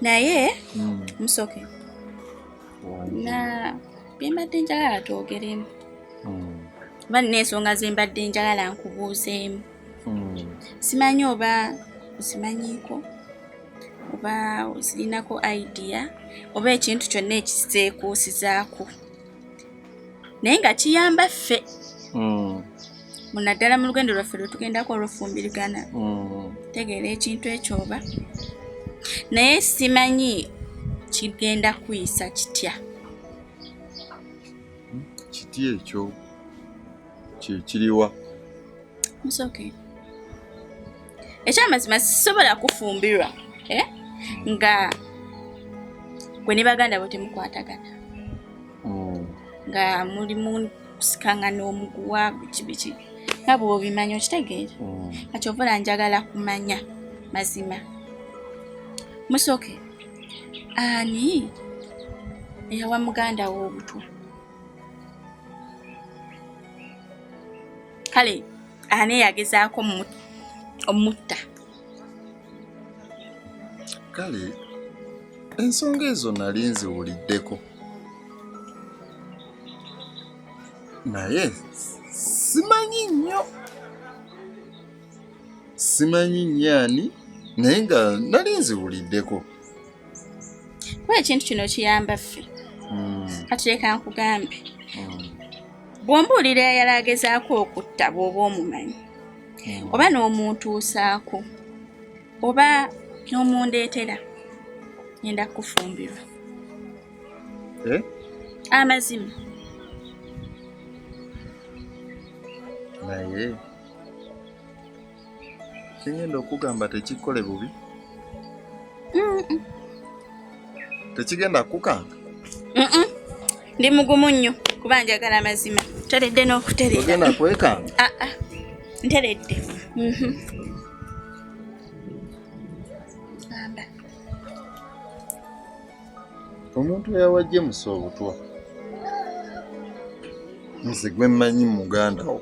Naye musoke na byembadde njagala twogeremu. Kuba nina ensonga ze mbadde njagala nkubuuzeemu. Simanyi oba ozimanyiiko oba ozirinako idea oba ekintu kyonna ekiseekuusizaako naye nga kiyamba ffe munaddala mu lugendo lwaffe lwe tugendako olw'ofumbirigana. Tegeera ekintu ekyo oba naye simanyi kigenda kuyisa kitya. Kiti ekyo kiriwa? Musoke ekyamazima sisobola kufumbirwa nga gwe ne baganda bo temukwatagana nga mulimu kusikangana omuguwa biki nga bw'obimanyi okitegeera. Kati ovola njagala kumanya mazima. Musoke ani eyawa muganda wo obutwa? Kale ani yagezaako omutta? Kale ensonga ezo nali nziwuliddeko naye simanyi nnyo ani naye nga nali nziwuliddeko. Kuba ekintu kino kiyamba ffe. Kati leka nkugambe bw'ombuulira eyali agezaako okutta bw'oba omumanyi oba n'omuntuusaako oba n'omundeetera ngenda kufumbirwa. Amazima. Naye kigenda okugamba tekikole bubi? Tekigenda kukanga? Ndi mugumu nnyo kuba njagala mazima. Nteredde n'okutereera. Ogenda kwekanga? Nteredde. Omuntu eyawajje musa obutwa nze gwe mmanyi muganda wo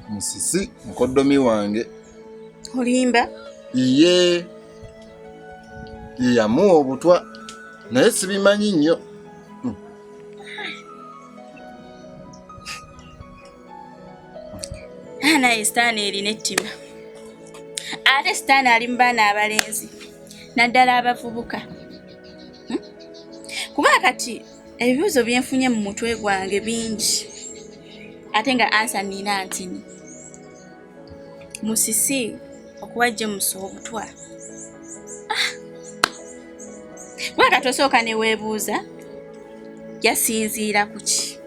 Musisi mukoddomi wange. Olimba? Ye yamuwa obutwa naye sibimanyi nnyo. Naye sitaani erina ettima. Ate sitaani ali mu baana abalenzi naddala abavubuka. Kuba kati ebibuuzo byenfunye mu mutwe gwange bingi ate nga ansa nina ntini. Musisi okuwajje musa obutwa. Kuba kati osooka ne weebuuza yasinziira ku ki?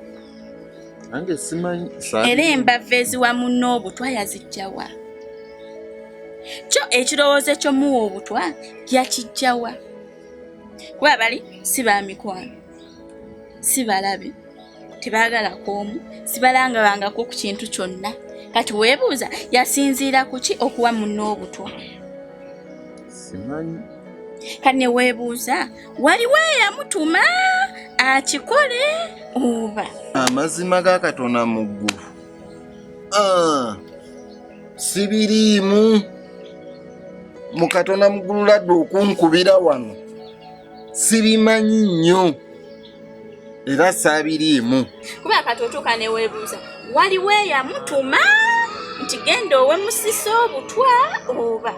Nange simanyi. Era embava eziwa munno obutwa yazijjawa? Kyo ekirowoozo ky'omuwa obutwa yakijjawa? Kuba bali si ba mikwano, si balabe, tebaagala k'omu, si balangabangako ku kintu kyonna. Kati weebuuza yasinziira ku ki okuwa munno obutwa? Simanyi. Kane weebuuza waliwo eyamutuma akikole oba amazima ga Katonda mu ggulu sibiriimu mu Katonda mu ggulu ladde okunkubira wano sibimanyi nnyo era saabiriimu kuba katotuuka ne weebuuza waliwo eyamutuma nti genda owe musisa obutwa oba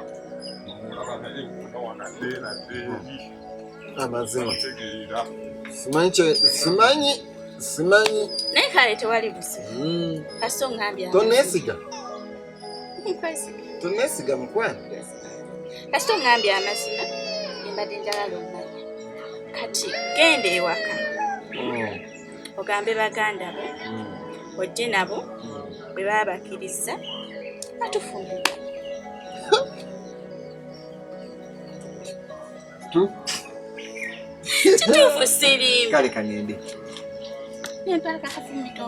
amazima simanyi naye kale tewali busa kasito ngambye tonesiga mukwano kasito ngambye amazima embadde njagala omanya kati genda ewaka ogambe baganda bo ojje nabo bwe baba bakkiriza batufumbira kituufu siriimu kale kangende nempaka kafumbito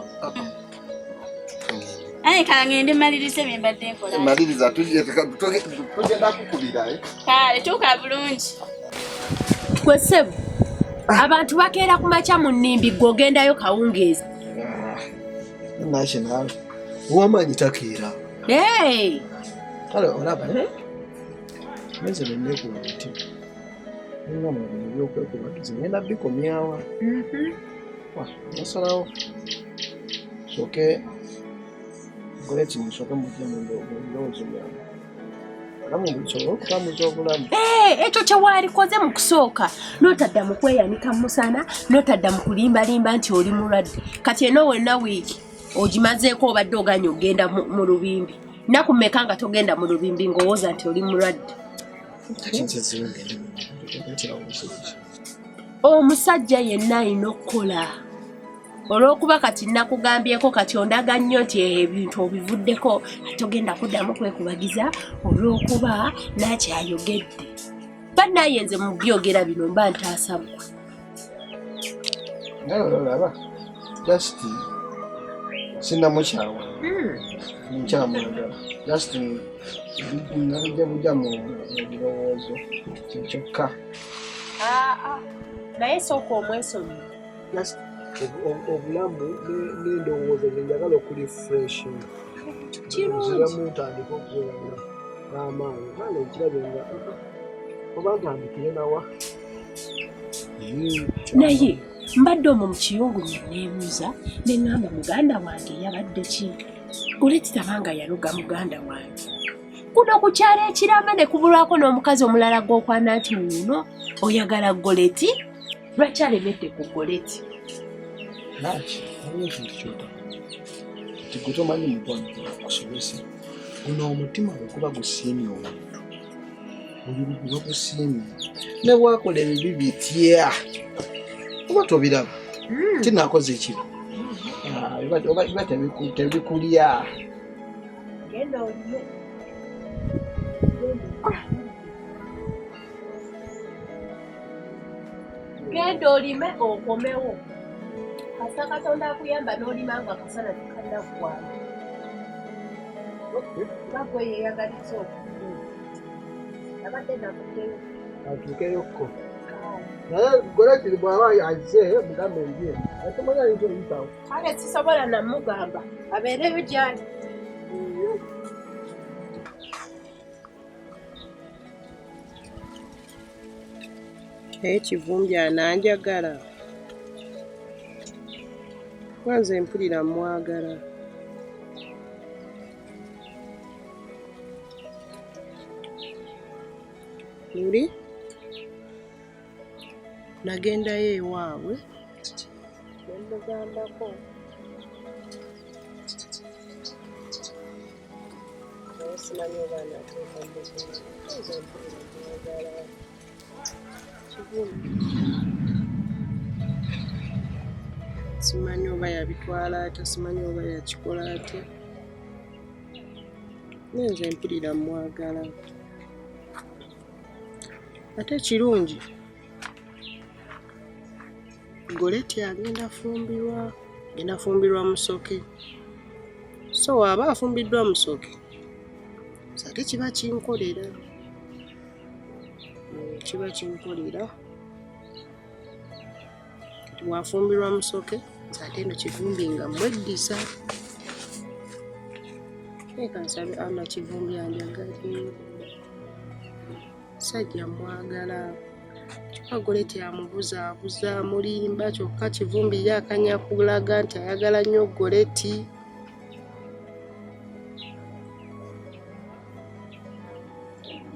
aye kangende malirize bye mbadde nkola maliriza tugenda kukubira kale tuuka bulungi gwe ssebo abantu bakeera ku makya mu nnimbi gw'ogendayo kawungeezi nashe nawe uwamanyi takeera kale olaba meze bennekuba muti nga mubintu byokwekubagiza ngenda bikomyawa nasalawo soke ngole kino soke mudolowoozo byange alamubisobola okutambuza obulamu ekyo kyewalikoze mu kusooka n'otadda mu kweyanika musana n'otadda mu kulimbalimba nti oli mulwadde kati eno wonna wiiki ogimazeeko obadde oganya ogenda mu lubimbi naku mmeka nga togenda mu lubimbi ng'owooza nti oli mulwadde omusajja yenna alina okukola olw'okuba kati nakugambyeko kati ondaga nnyo nti ebintu obivuddeko togenda kuddamu kwekubagiza olw'okuba nakyayogedde bannaye nze mu byogera bino mba ntaasabwa naye olaba just sinnamukyawa nkyamwagala just nabijja bujja mu birowoozo kyokka naye sooka omwesonyi obulamu n'endowooza njenjagala okurefreshinga ziramu ntandika okubeera n'amaanyi maanyi ekirabe nga oba ntandikire nawa naye mbadde omwo mu kiyungu neebuuza ne ŋŋamba muganda wange yabadde ki olekitabanga yaluga muganda wange kuno ku kyalo ekiramba ne kubulwako n'omukazi omulala gw'okwana nti wuuno oyagala goleti lwaki alemedde ku goleti naki waliwo ekintu kyotama nti gwe tomanyi mugwana kusobesa guno omutima bwe guba gusiimye omuntu olulu guba gusiimye ne bwakola ebibi bitya oba tobiraba tinakoze ekibi biba tebikulya genda olime okomewo kasita Katonda akuyamba n'olima nga akasana tekannakwana nga gwe yeeyagaliza okukula abadde nakuddeyo atuukeyokko naye goleti bw'aba azze mugambe enjiri atomanya ayinza oyitawo kale sisobola namugamba abeereyo gyali naye Kivumbi ananjagala wanze mpulira mwagala Luli nagendayo ewaabwe nemugambako naye simanyi oba anateeka muwanze mpulira mwagala Kivumbi simanyi oba yabitwala atya simanyi oba yakikola atya nenze mpulira mwagala ate kirungi goleti agenda fumbirwa musoke so waba afumbiddwa musoke ate kiba kinkolera kiba kinkolera wafumbirwa musoke ate eno kivumbi nga mweddisa ekansabe ana kivumbi anjagali sajja mwagala kyokka Goleti amubuzaabuza mulimba kyokka kivumbi yakanya kulaga nti ayagala nnyo Goleti.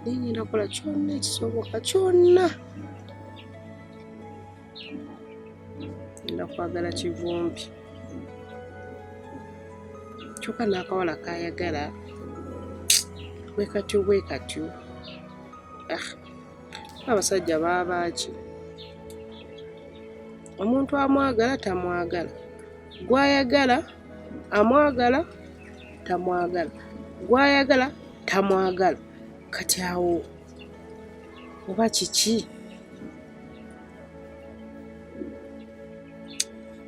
Ngenda kukola kyonna ekisoboka kyonna ngenda kwagala kivumbi kyokka n'akawala kayagala bwekatyo abasajja baabaki omuntu amwagala tamwagala gwayagala amwagala tamwagala gwayagala tamwagala kati awo oba kiki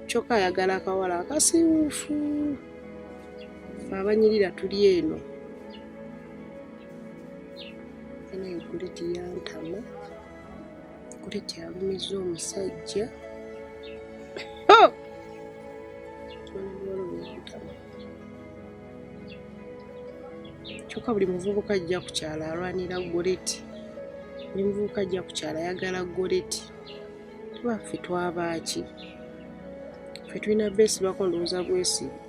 kyokka ayagala akawala akasiwuufu abanyirira tuli eno naye Goleti yantama Goleti alumiza omusajja kyokka buli muvubuka ajja ku kyalo alwanira Goleti buli muvubuka ajja ku kyalo ayagala Goleti tubaffe twabaki ffe tulina beesibako ndowooza bwesiba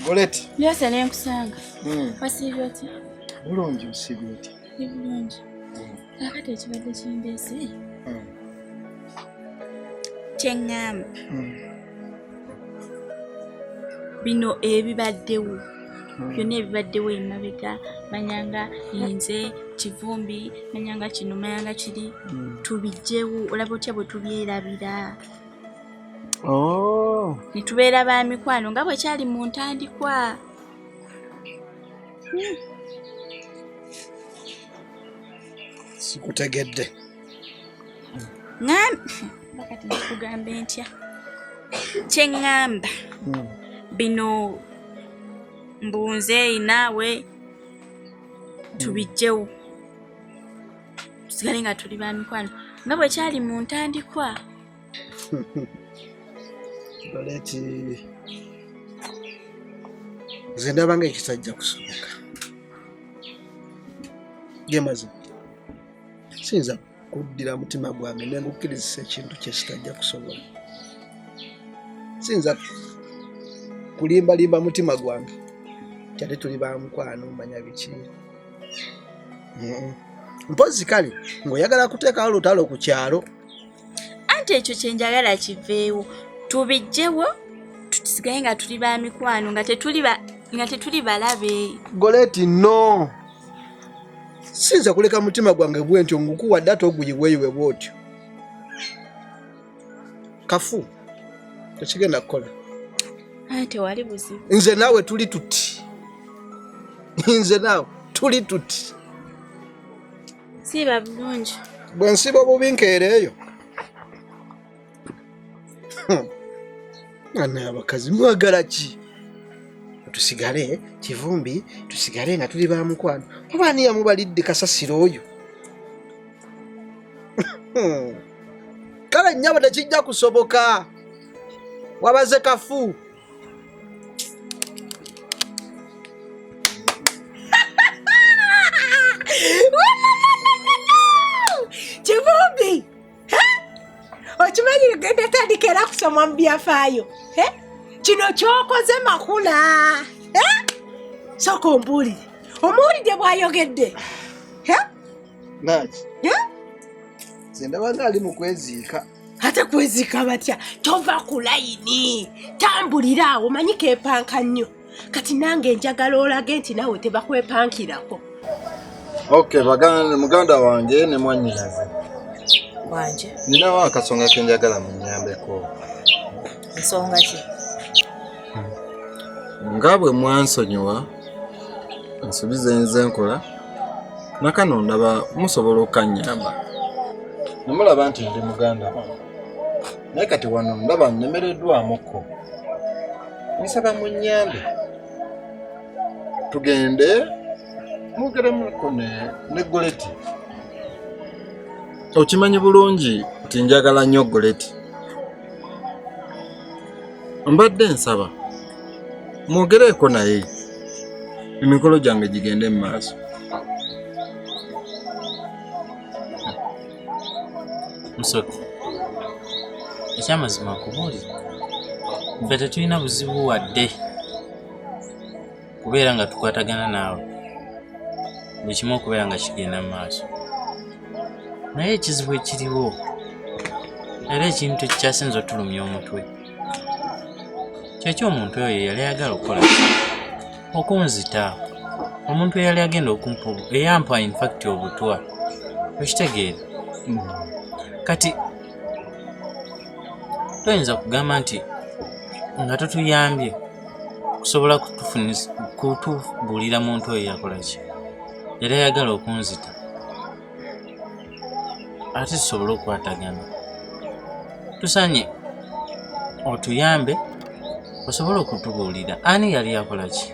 Goleti. Byose nenkusanga. Wasiibye otya? Bulungi osiibye otya? Bulungi. Kakati ekibadde kimbeese. Kyeŋŋamba. Bino ebibaddewo. Byonna ebibaddewo emabega manyanga nze kivumbi manyanga kino manyanga kiri tubijjewo olaba otya bwe tubyerabira. Nitubeera ba mikwano nga bwe kyali mu ntandikwa. Sikutegedde. Bakati nkugambe ntya. Kyeŋŋamba. Bino mbunze naawe tubijjewo. Tusigale nga tuli ba mikwano nga bwe kyali mu ntandikwa. Goleti nze ndaba nga ekisajja kusoboka gemaze sinza kuddira mutima gwange nengukirizisa ekintu kyekitajja kusobola sinza kulimbalimba mutima gwange kyali tuli ba mukwano manya biki mpozi kale ng'oyagala kuteekawo olutalo ku kyalo anti ekyo kyenjagala kiveewo tubijjewo tusigaye nga tuli ba mikwano nga tetuli balabe. Goleti no sinza kuleka mutima gwange bwentyo ngukuwadde ate oguyiweyiwe bwotyo kafu tekigenda kukola ate wali buzibu nze naawe tuli tuti siba bulungi bwe nsiba obubi nkeereeyo naye abakazi mwagala ki tusigale kivumbi tusigale nga tuli ba mukwano oba ani yamubalidde kasasiro oyo kale nnyabo tekijja kusoboka wabaze kafu kivumbi okimanyi genda tandika era kusoma mu byafaayo kino kyokoze makula sooka ombuulire omuwulidde bw'ayogedde naki nze ndaba nga ali mu kweziika ate kweziika batya tova ku layini tambulira awo omanyi keepanka nnyo kati nange njagala olage nti nawe tebakwepankirako muganda wange ne mwannyinaze wanje ninawo akasonga kenjagala munnyambeko. Nsonga ki? Nga bwe mwansonyiwa nsubize nze nkola nakano ndaba musobola okanyamba nemulaba nti ndi muganda naye kati wano ndaba nnemereddwamuko nsaba munyambe tugende mugeremuko ne Goleti. Okimanyi bulungi nti njagala nnyo Goleti. Mbadde nsaba mwogereeko naye emikolo gyange gigende mu maaso. Musoke, ekyamazima okubuulira ffe tetulina buzibu wadde kubeera nga tukwatagana naawe buli kimu okubeera nga kigenda mu maaso, naye ekizibu ekiriwo era ekintu ekyasinza otulumya omutwe kyekyo omuntu oyo yali ayagala okukola okunzita, omuntu eyali agenda okumpa eyampa infact obutwa okitegeera. Kati toyinza kugamba nti nga totuyambye kusobola kutubuulira muntu oyo yakola ki, yali ayagala okunzita ate tusobole okukwatagana. Tusaanye otuyambe osobole okutubuulira ani yali yakola ki,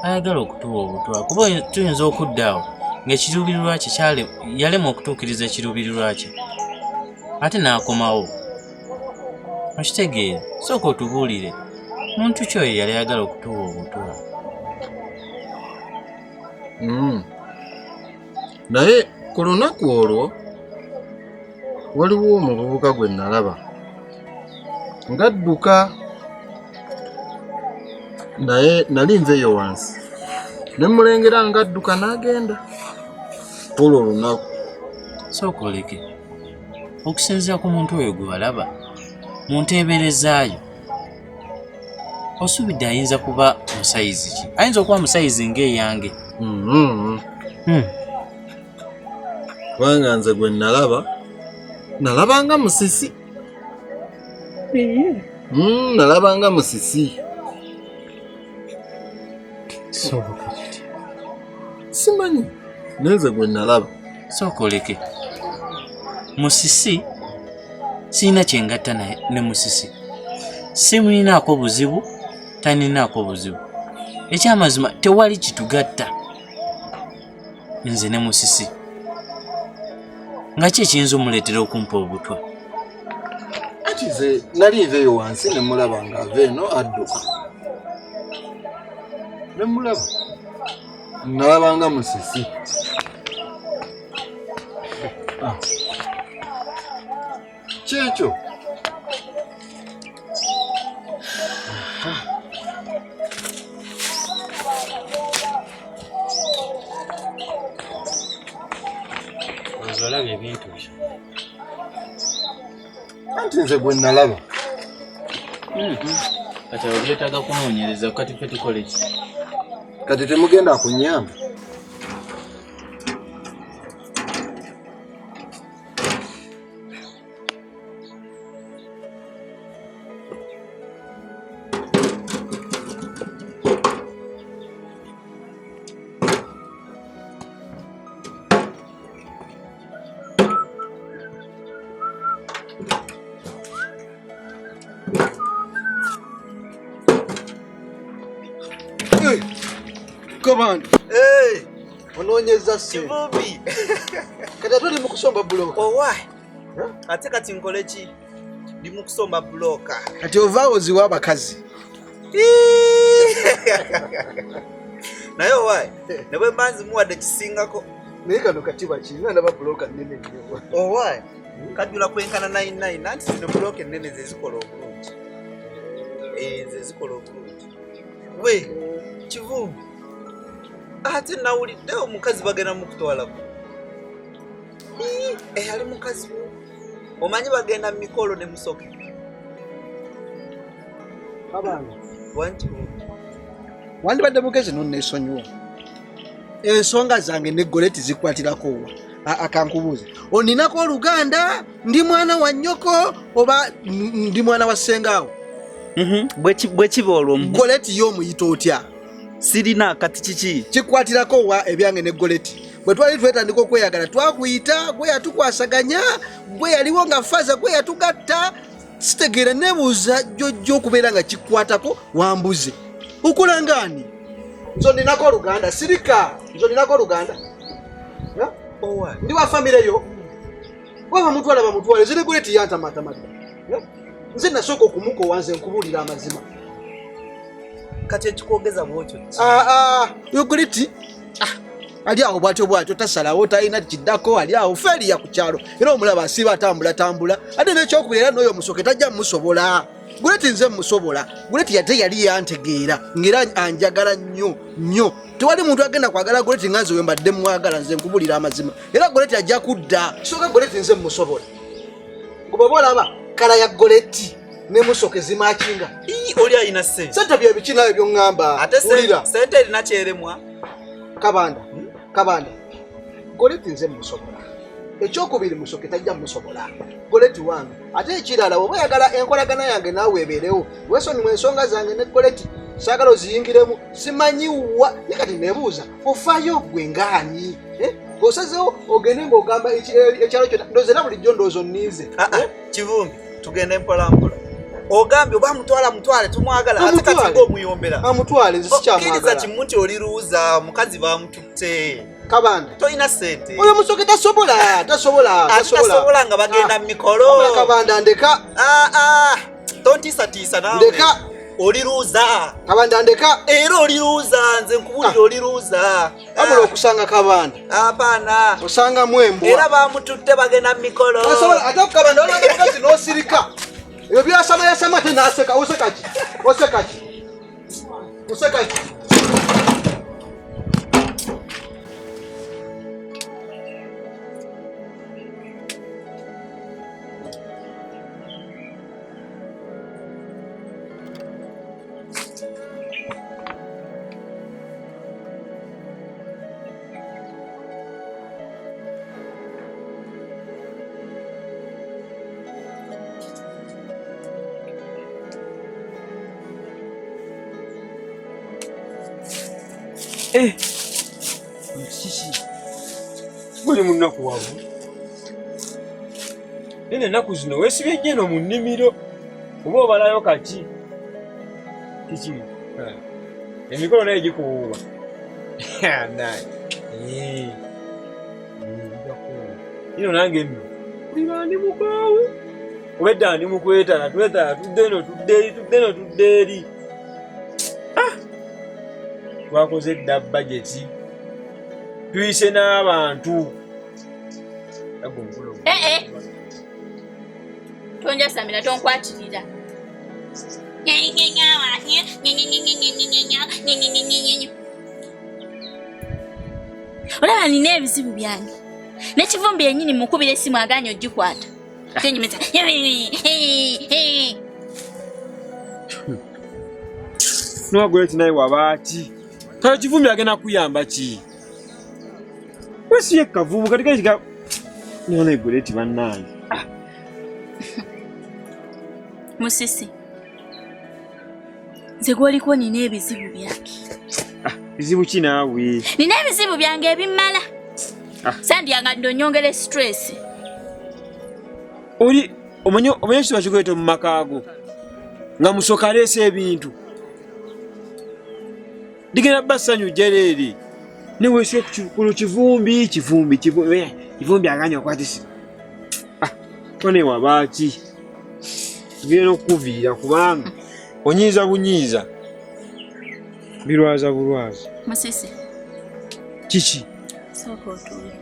ayagala okutuwa obutwa kuba tuyinza okuddaawo ng'ekiruubirirwa kye yalema okutuukiriza ekiruubirirwa kye ate n'akomawo. Okitegeera, sooka otubuulire muntu ki oyo yali ayagala okutuwa obutwa. Naye ku lunaku olwo waliwo omuvubuka gwe nalaba ngadduka, naye nali nveeyo wansi ne mulengera ngadduka n'agenda olwo olunaku. Sooka oleke okusinziira ku muntu oyo gwe walaba mu nteeberezaayo osuubidde ayinza kuba musayizi ki, ayinza okuba musayizi ng'eyange. Kubanga nze gwe nalabanga musisi. Nalabanga musisi. Simanyi neze gwe nalaba. Sooka oleke musisi sirina kyengatta ne musisi, simulinaako buzibu taninaako buzibu. Ekyamazima tewali kitugatta nze ne musisi. Nga ki ekiyinza omuleetera okumpa obutwa? Ati ze nali nveeyo wansi ne mulaba ng'ava eno adduka, ne mulaba nalabanga musisi. Kyekyo olabye ebintu byo anti nze gwe nalaba. Kati obyetaaga kunoonyereza kati ffe tukole ki? Kati temugenda kunyamba. Komanda. Onoonyeza Kivubi. Kati atuli mu kusomba buloka. Owa. Ate kati nkole ki? Ndi mu kusomba buloka. Kati ovaawo ziwa abakazi. Naye owa, ne bwe mbanzi muwadde kisingako. Naye kano katiba kirina ndaba buloka nnene nnyo. Owa. Kajula kwenkana 99 nanti zino buloka ennene ze zikola obulungi. Ze zikola obulungi. We, Kivubi. Ate nawulidde omukazi bagenda mu kutwalako. Ali mukazi wo. Omanyi bagenda mu mikolo ne musoke. Abanga. Wanti wandibadde mugezi nonneesonyiwa. Ensonga zange ne Goleti zikwatirako wa. Akankubuuza. Oninako Oluganda, ndi mwana wa nnyoko oba ndi mwana wa ssengaawo? Bwe kiba olwo Goleti y'omuyita otya? Sirina kati kiki? Kikwatirako wa ebyange ne Goleti. bwe twali twetandika okweyagala twakuyita gwe yatukwasaganya gwe yaliwo nga faza gwe yatugatta sitegeera nebuuza jjojjo okubeera nga kikwatako wambuze okola ngaani nzo ninako oluganda sirika nzo ninako oluganda ndi wa famire yo waba mutwala bamutwale ziri Goreti yantamatamata nze nasooka okumukowa nze nkubuulira amazima kati ekikwogeza bwotyo yo Goreti ali awo bwatyo tasalawo talina kiddako ali awo feeriya ku kyalo era omulaba asiba atambula ate n'ekyokubiri era n'oyo musoke tajja musobola Goreti nze musobola Goreti yate yali yantegeera ng'era anjagala nnyo tewali muntu agenda kwagala Goreti nga nze we mbadde mwagala nze nkubulira amazima era Goreti ajja kudda kisoka Goreti nze musobola ngoba olaba kala ya Goreti ne musoke zimakinga oli ayina sente sente bye biki nayo by'oŋŋamba ate sente erina kyeremwa kabanda Goreti nze musobola ekyokubiri musoke tajja musobola Goreti wange ate ekirala oba oyagala enkolagana yange naawe ebeerewo wesonyiwa ensonga zange ne Goreti saagala oziyingiremu simanyiwa ye kati nebuuza ofaayo gwe ngaani osazewo ogende ng'ogamba ekyalo kyonna ndoze era bulijjo ndowooza nniize Kivumbi tugende mpolampola ogambye oba mutwale tumwagala ate kati ng'omuyombera amutwale nze sikyamwagala kkiriza kimu nti oliruuza mukazi bamututte kabanda toyina sente oyo musoke tasobola nga bagenda mu mikolo kabanda ndeka tontiisatiisa nawe ndeka oliruuza kabanda ndeka era oliruuza nze nkubulira oliruuza abula okusanga kabanda apaana osanga mwembwa era bamututte bagenda mu mikolo ate kabanda olwanda mukazi n'osirika ebyo byasama te naseka osekaki Guli munaku wavu nene ennaku zino weesibye nnyo mu nnimiro oba obalayo kaki kiki emikolo naye gikuwuuba ino nange nno kulira ndi mukaawe obedda ndi mukwetala tudde eno tudde eri twakoze dda bajeti tuyise n'abantu tonjasamira tonkwatirira olaba nina ebizibu byange nekivumbi yennyini mukubira essimu aganya ogikwata tenyumisa Goreti naye wabaaki kale Kivumbi agenda kuyamba ki wesiye kavubu katika none Goreti bannange Musisi nze gwoliko nina ebizibu byange bizibu ki naawe nina ebizibu byange ebimmala sandyanga ndonyongere stress oli omanyi ekitiba kikuleeta mu makaago nga musoka aleese ebintu digenda bba ssanyu jereeri neweese ku Kivumbi aganya okwatisi kone wabaaki tugenda okukuviira kubanga onyiiza bunyiiza birwaza bulwaza Musisi kiki sooka otuule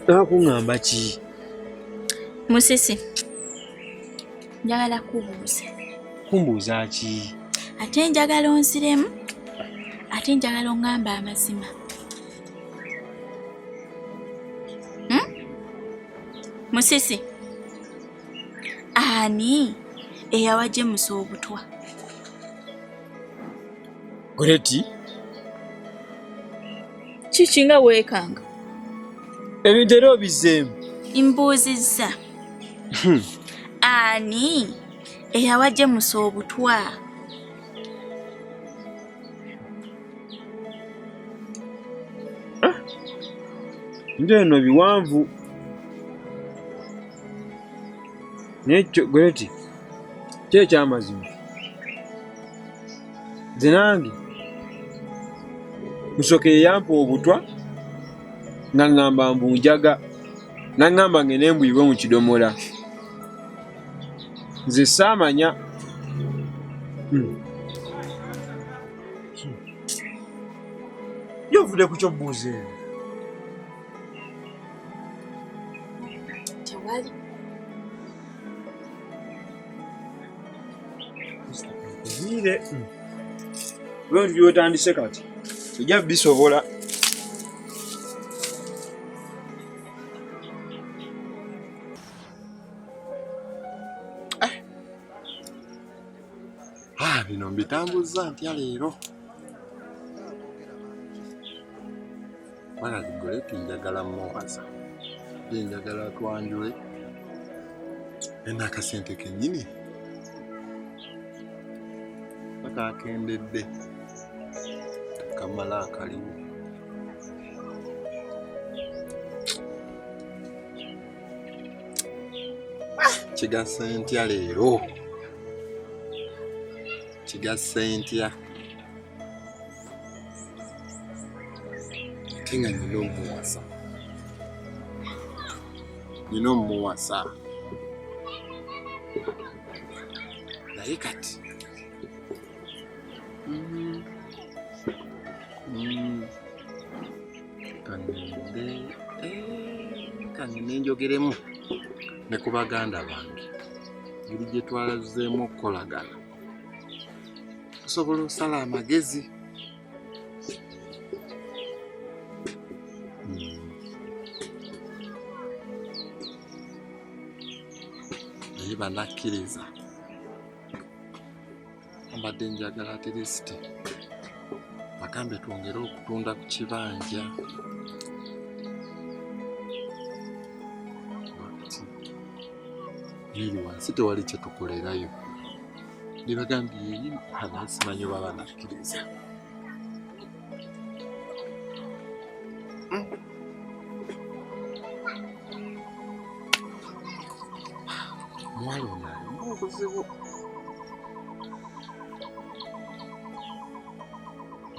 nakuŋŋamba ki Musisi njagala kubuuza kumbuuza ki ate njagala onsiremu ate njagala oŋŋamba amazima Musisi ani eyawa James obutwa Goreti kiki nga weekanga ebintu era obizeemu mbuuzizza ani eyawa James obutwa Ndio biwanvu. Nekyo gweti. Kye kyamazima. Zinangi. Musoke yampa obutwa. Nangamba mbunjaga. Nangamba ngene mbuyibwe mu kidomola. Nze saamanya. Yovude ku ky'obuuze. Tewali. Nire. Wewe ndio utandise kati. Ojja bisobola. Bino mbitambuza ntya leero. Mwana Goreti njagala muwaza. Njagala twanjule. Ena akasente kennyini. Paka akendedde. Kamala akaliwo. Kigasa ntya leero. Kigasa ntya. Tinga nino muwasa. Nino muwasa. Naye kati. Kangende njogeremu ne ku baganda bange. Ngeri gye twalazeemu okukolagana. Tusobola osala amagezi. Naye banakkiriza. Mbadde njagala atirisiti. Bakambe twongere okutunda ku kibanja. Niri wansi tewali kye tukolerayo. Nibagambye yenyini abasimanyi baba banakkiriza. Mwalo nayo obuzibu.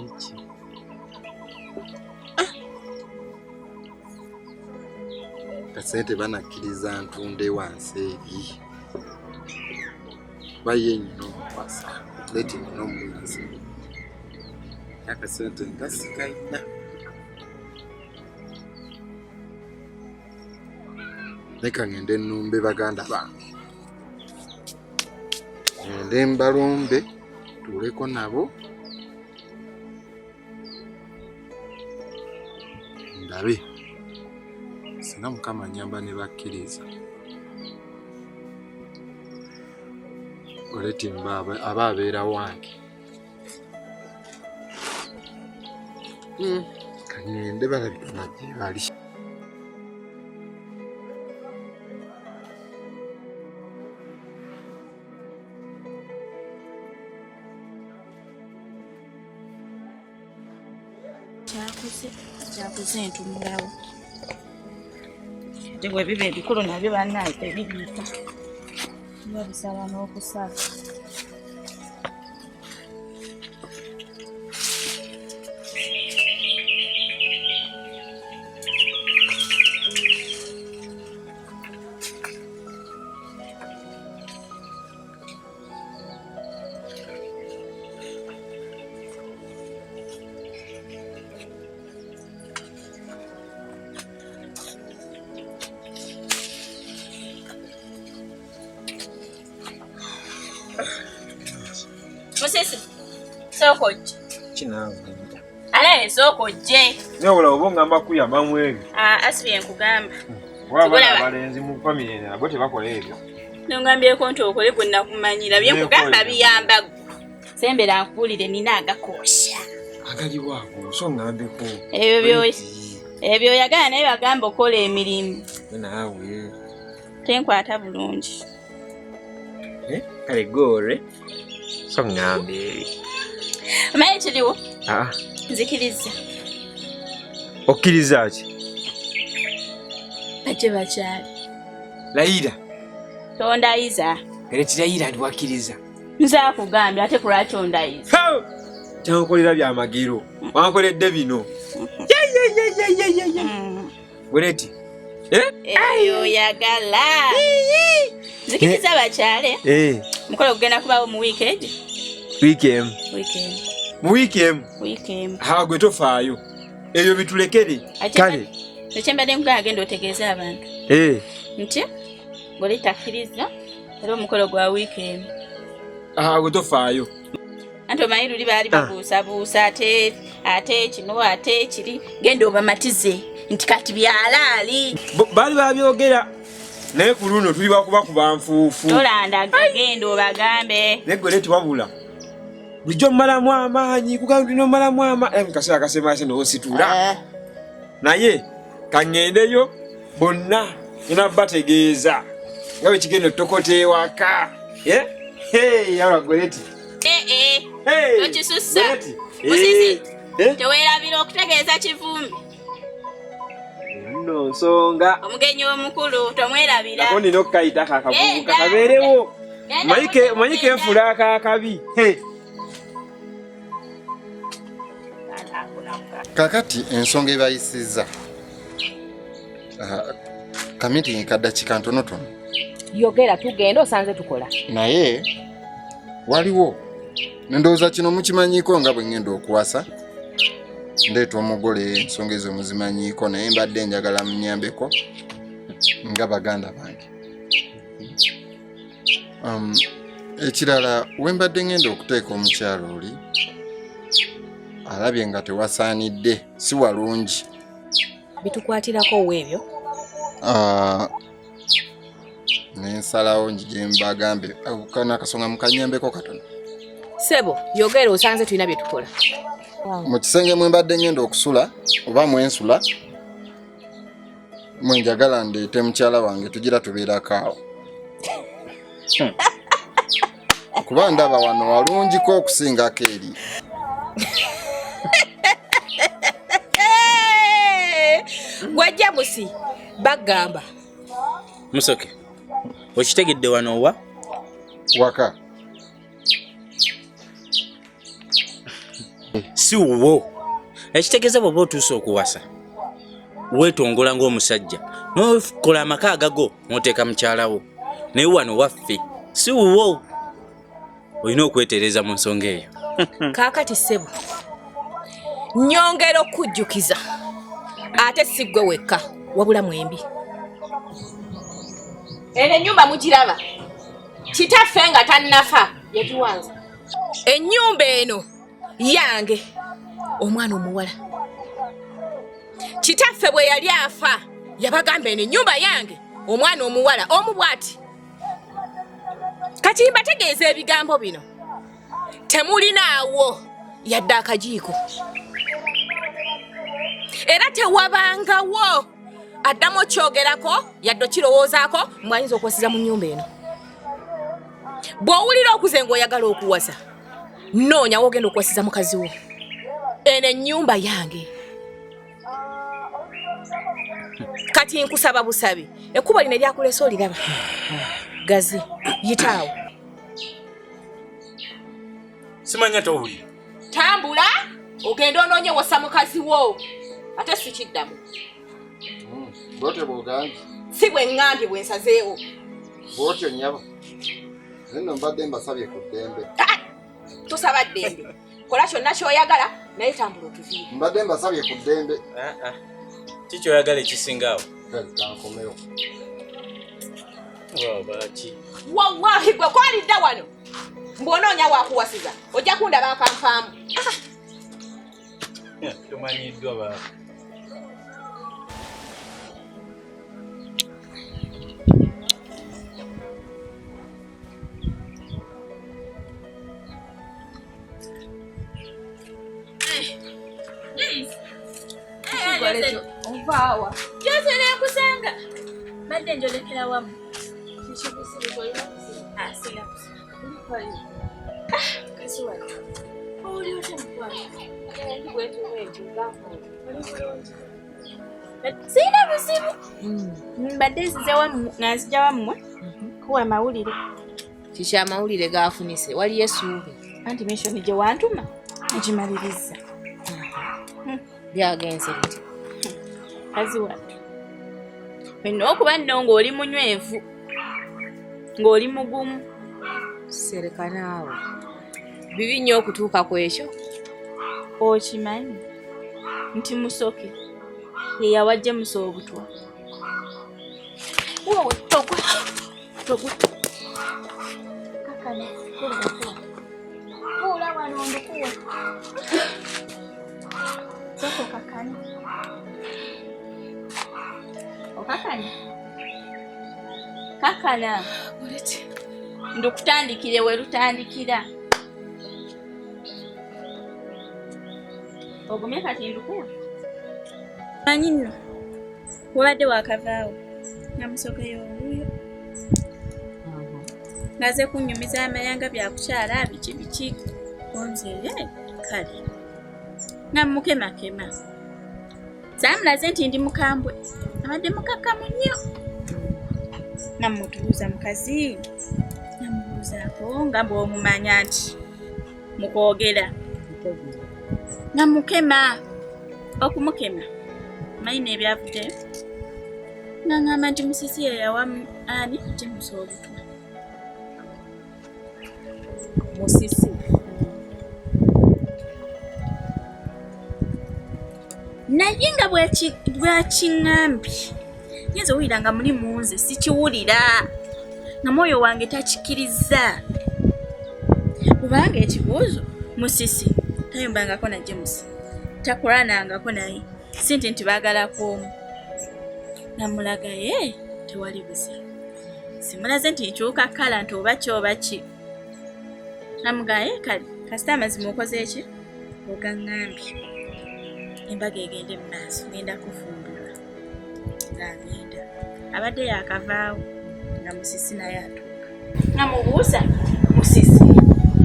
Iki. Kasente banakkiriza ntunde wansi eri. Baye nnyo omuwasa. Leti nnyo omuwasa. Akasente ngasikayina. Leka ngende nnumbe baganda bange. Ngende mbalumbe tuleko nabo. Ndabe. Singa Mukama nyamba ne bakkiriza. Oleti mbaba ababeera wange. Kangende balabika najje bali. Kyakuze ntumulawo. Ate bwe biba ebikulu nabyo bannaye tebibiita. Babisala n'okusala. Musisi, soko ojje. Kinavunda. Alaye soko ojje. Nyobola obongamba kuyamba mwebyo. Asibe nkugamba. Waba abalenzi mu family nabo tebakola ebyo. Nongambyeko nti okole gwe nakumanyira bye nkugamba biyamba. Sembera nkuulire nina agakoosha. Agali wako so ngambeko. Ebyo oyagala naye bagamba okola emirimu. Naawe. Tenkwata bulungi. Kale gore. So ngambe. Omanyi kiriwo? Ah. Nzikiriza. Okkiriza ki? Bache bakyali. Layira. Tondayiza. Era kirayira ndiwakkiriza. Nza kugambye ate kulwaki ondayiza. Kyankolera byamagero. Wankoledde bino. Goreti. Eyo yagala. Zikiriza bakyale. Mukolo kugenda kubawo mu weekend. Weekend. Mu weekend. Gwe tofaayo. Ebyo bitulekere. Kale. Ekyembadde nkugamba genda otegeeze abantu. Nti gwe takkiriza era omukolo gwa weekend. Gwe tofaayo. Anti omanyi luli baali babuusabuusa ate kino ate kiri genda obamatize nti kati byalaali. Baali babyogera naye ku luno tuli bakuba kuba nfuufu. Tolandaga genda obagambe. Naye Goreti wabula bulijjo mmalamu amaanyi kugamba tulina omalamu amaanyi mu kaseera kasemaase n'ositula. Naye kaŋŋendeyo bonna ina bategeeza nga bwe kigenda otokota ewaka. Yalwa Goreti. Tokisussa. Musisi. Teweerabira okutegeeza kivumbi. Nno nsonga. Omugenyi omukulu tomwerabira. Ako nina okukayita akavubuka kabeerewo. Manyike enfula akaakabi. Kakati ensonga ebayisizza. Kamiti kaddakiika ntonotono. Yogera tugenda osanze tukola. Naye waliwo ndowooza kino mukimanyiiko nga bwe ngenda okuwasa. Ndeeta omugole ensonga ezo muzimanyiiko naye mbadde njagala munyambeko nga baganda bange. Ekirala we mbadde ngenda okuteeka omukyalo oli alabye nga tewasaanidde si walungi. Bitukwatirako weebyo? Nensalawo njije mbagambe kana akasonga mukanyambeko katono. Sebo, yogera osanze tulina bye tukola. Mu kisenge mwe mbadde ngenda okusula oba mwensula mwenjagala ndeete mukyala wange tugira tubeerako awo. Kuba ndaba wano walungiko okusingako eri. Gwajja musi bagamba. Musoke. Okitegedde wano wa? Waka. Si wo. Ekitegeeza bw'oba otuuse okuwasa. Weetongola ng'omusajja. N'okola amaka agago n'oteeka mukyalawo. Naye wano waffe. Si wo. Olina okwetereeza mu nsonga eyo. Kaakati Sebo. Nyongera okujjukiza. Ate si ggwe wekka wabula mwembi. Eno ennyumba mugiraba. Kitaffe nga tannafa yagiwanza. Ennyumba eno yange omwana omuwala. Kitaffe bwe yali afa yabagamba eno ennyumba yange omwana omuwala omu bw'ati. Kati mbategeeza ebigambo bino. Temulinaawo yadde akajiiko. Era tewabangawo addamu okyogerako yadde okirowoozaako mwayinza okwesiza mu nnyumba eno. Bw'owulira okuze ng'oyagala okuwasa noonya wogenda okwesiza mukazi wo. Eno ennyumba yange. Kati nkusaba busabi ekkubo lino eryakulesa oliraba. Gazi yitaawo. Simanya towulira. Tambula ogenda onoonye wasa mukazi wo. Ate si kiddamu. Bwotyo bw'ogambye. Si bwe ŋŋambye bwe nsazeewo. Bwotyo nnyabo. Nno mbadde mbasabye ku ddembe. Tosaba ddembe. Kola kyonna ky'oyagala naye tambula otuviire. Mbadde mbasabye ku ddembe. Kikyoyagala ekisingaawo. Kankomewo. Wallahi gwe kwalidda wano. Mbw'onoonya waakuwasiza ojja kundaba akanfaamu. Tomanyiddwa ba. Ovaawa. Jose nekusanga. Badde njolekera wamu. Kishibusibwa olina kusiba. Sina kusiba. Kasuwa. Oli otya mukwano? Sina buzibu. Mbadde nzize wammwe nga nzija wammwe kuwa mawulire. Kiki amawulire gaafunise waliyo essuubi. Anti mission gye wantuma ngimaliriza. Byagenze bitya? Kazi wattu. Olina okuba nno ng'oli munywevu, ng'oli mugumu. Sereka naawe. Bibi nnyo okutuuka ku ekyo. Okimanyi nti Musoke ye yawajja Musa obutwa. Wowe togwa. Kakana kuba. Kuula wano ndukuwa. Soko kakana. Kakana. Ndukutandikire we lutandikira. Ogumye kati ndukuwa. Manyi nno. Wabadde wakavaawo. Namusoke y'oluyo. Naze kunnyumiza amayanga byakukyala biki. Onzeye kale. Namukemakema. Samulaze nti ndi mukambwe. Abadde mukakamu nnyo. Namutuuza mukazi. Namubuuzaako nga bw'omumanya nti mukoogera. Namukema. Okumukema. Manyi n'ebyavuddeyo. Ng'angamba nti Musisi ye yawa ani James obutwa. Musisi. Naye nga bwakiŋŋambye ngenze owulira nga muli munze sikiwulira nga mwoyo wange takikiriza. Kubanga ekibuuzo Musisi tayombangako na James, takulanangako naye, si nti baagalako omu. Namulaga ye tewali buzibu. Simulaze nti nkyuka kkala nti oba ki oba ki. Namugaye kale kasita amazima okoze eki ogaŋŋambye. Embaga egende mu maaso ngenda kufumbirwa ng'agenda. Abadde yaakavaawo nga Musisi naye atuuka. Namubuuza Musisi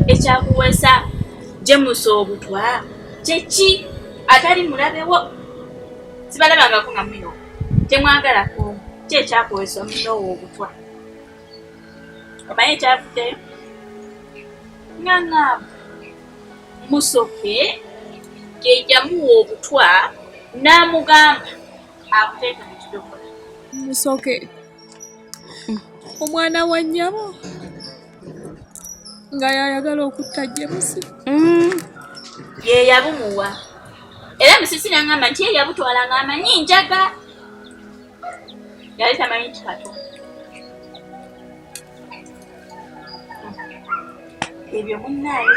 ekyakuweesa James obutwa kyeki atali mulabewo. Sibalabangako nga muyo temwagalako ki ekyakuweesa munoowo obutwa. Omanyi ekyavuddeyo? Ng'angamba Musoke yamuwa obutwa n'amugamba abuteeka mu kidomola. Musoke omwana wa nnyabo nga yayagala okutta James. Ye yabumuwa. Era Musisi n'angamba nti ye yabutwala ng'amanyi njaga. Yali tamanyi kikato. Ebyo munnaaye.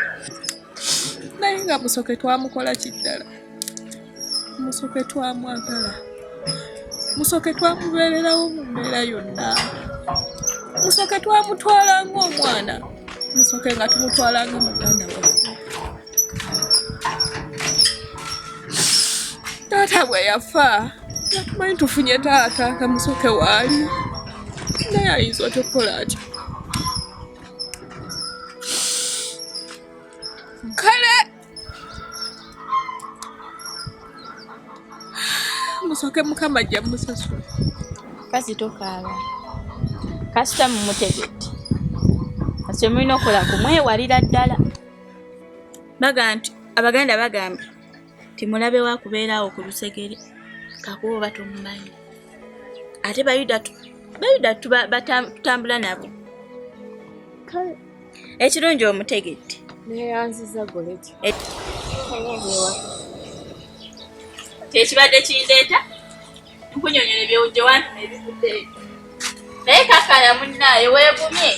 Naye nga Musoke twamukola kiddala. Musoke twamwagala. Musoke twamubeererawo mu mbeera yonna. Musoke twamutwala ng'omwana. Musoke nga tumutwala nga muganda waffe. Taata bwe yafa tumanyi tufunye taata nga Musoke waali. Naye ayinza otya okukola atyo? Kale Musoke Mukama ajja musasula. Kasi tokaaba. Kasita mumutegedde. Kasita mulina okukola kumwewalira ddala. Abaganda bagamba nti mulabe wa kubeerawo ku lusegere kakuba oba tomumanyi. Ate Bayuda tutambula nabo. Kale ekirungi omutegedde. Neyanziza goleti. Tekibadde kindeeta nkunyonyola ebyewujje wantu nebivuddeyo. Naye kakana munnaaye weegumye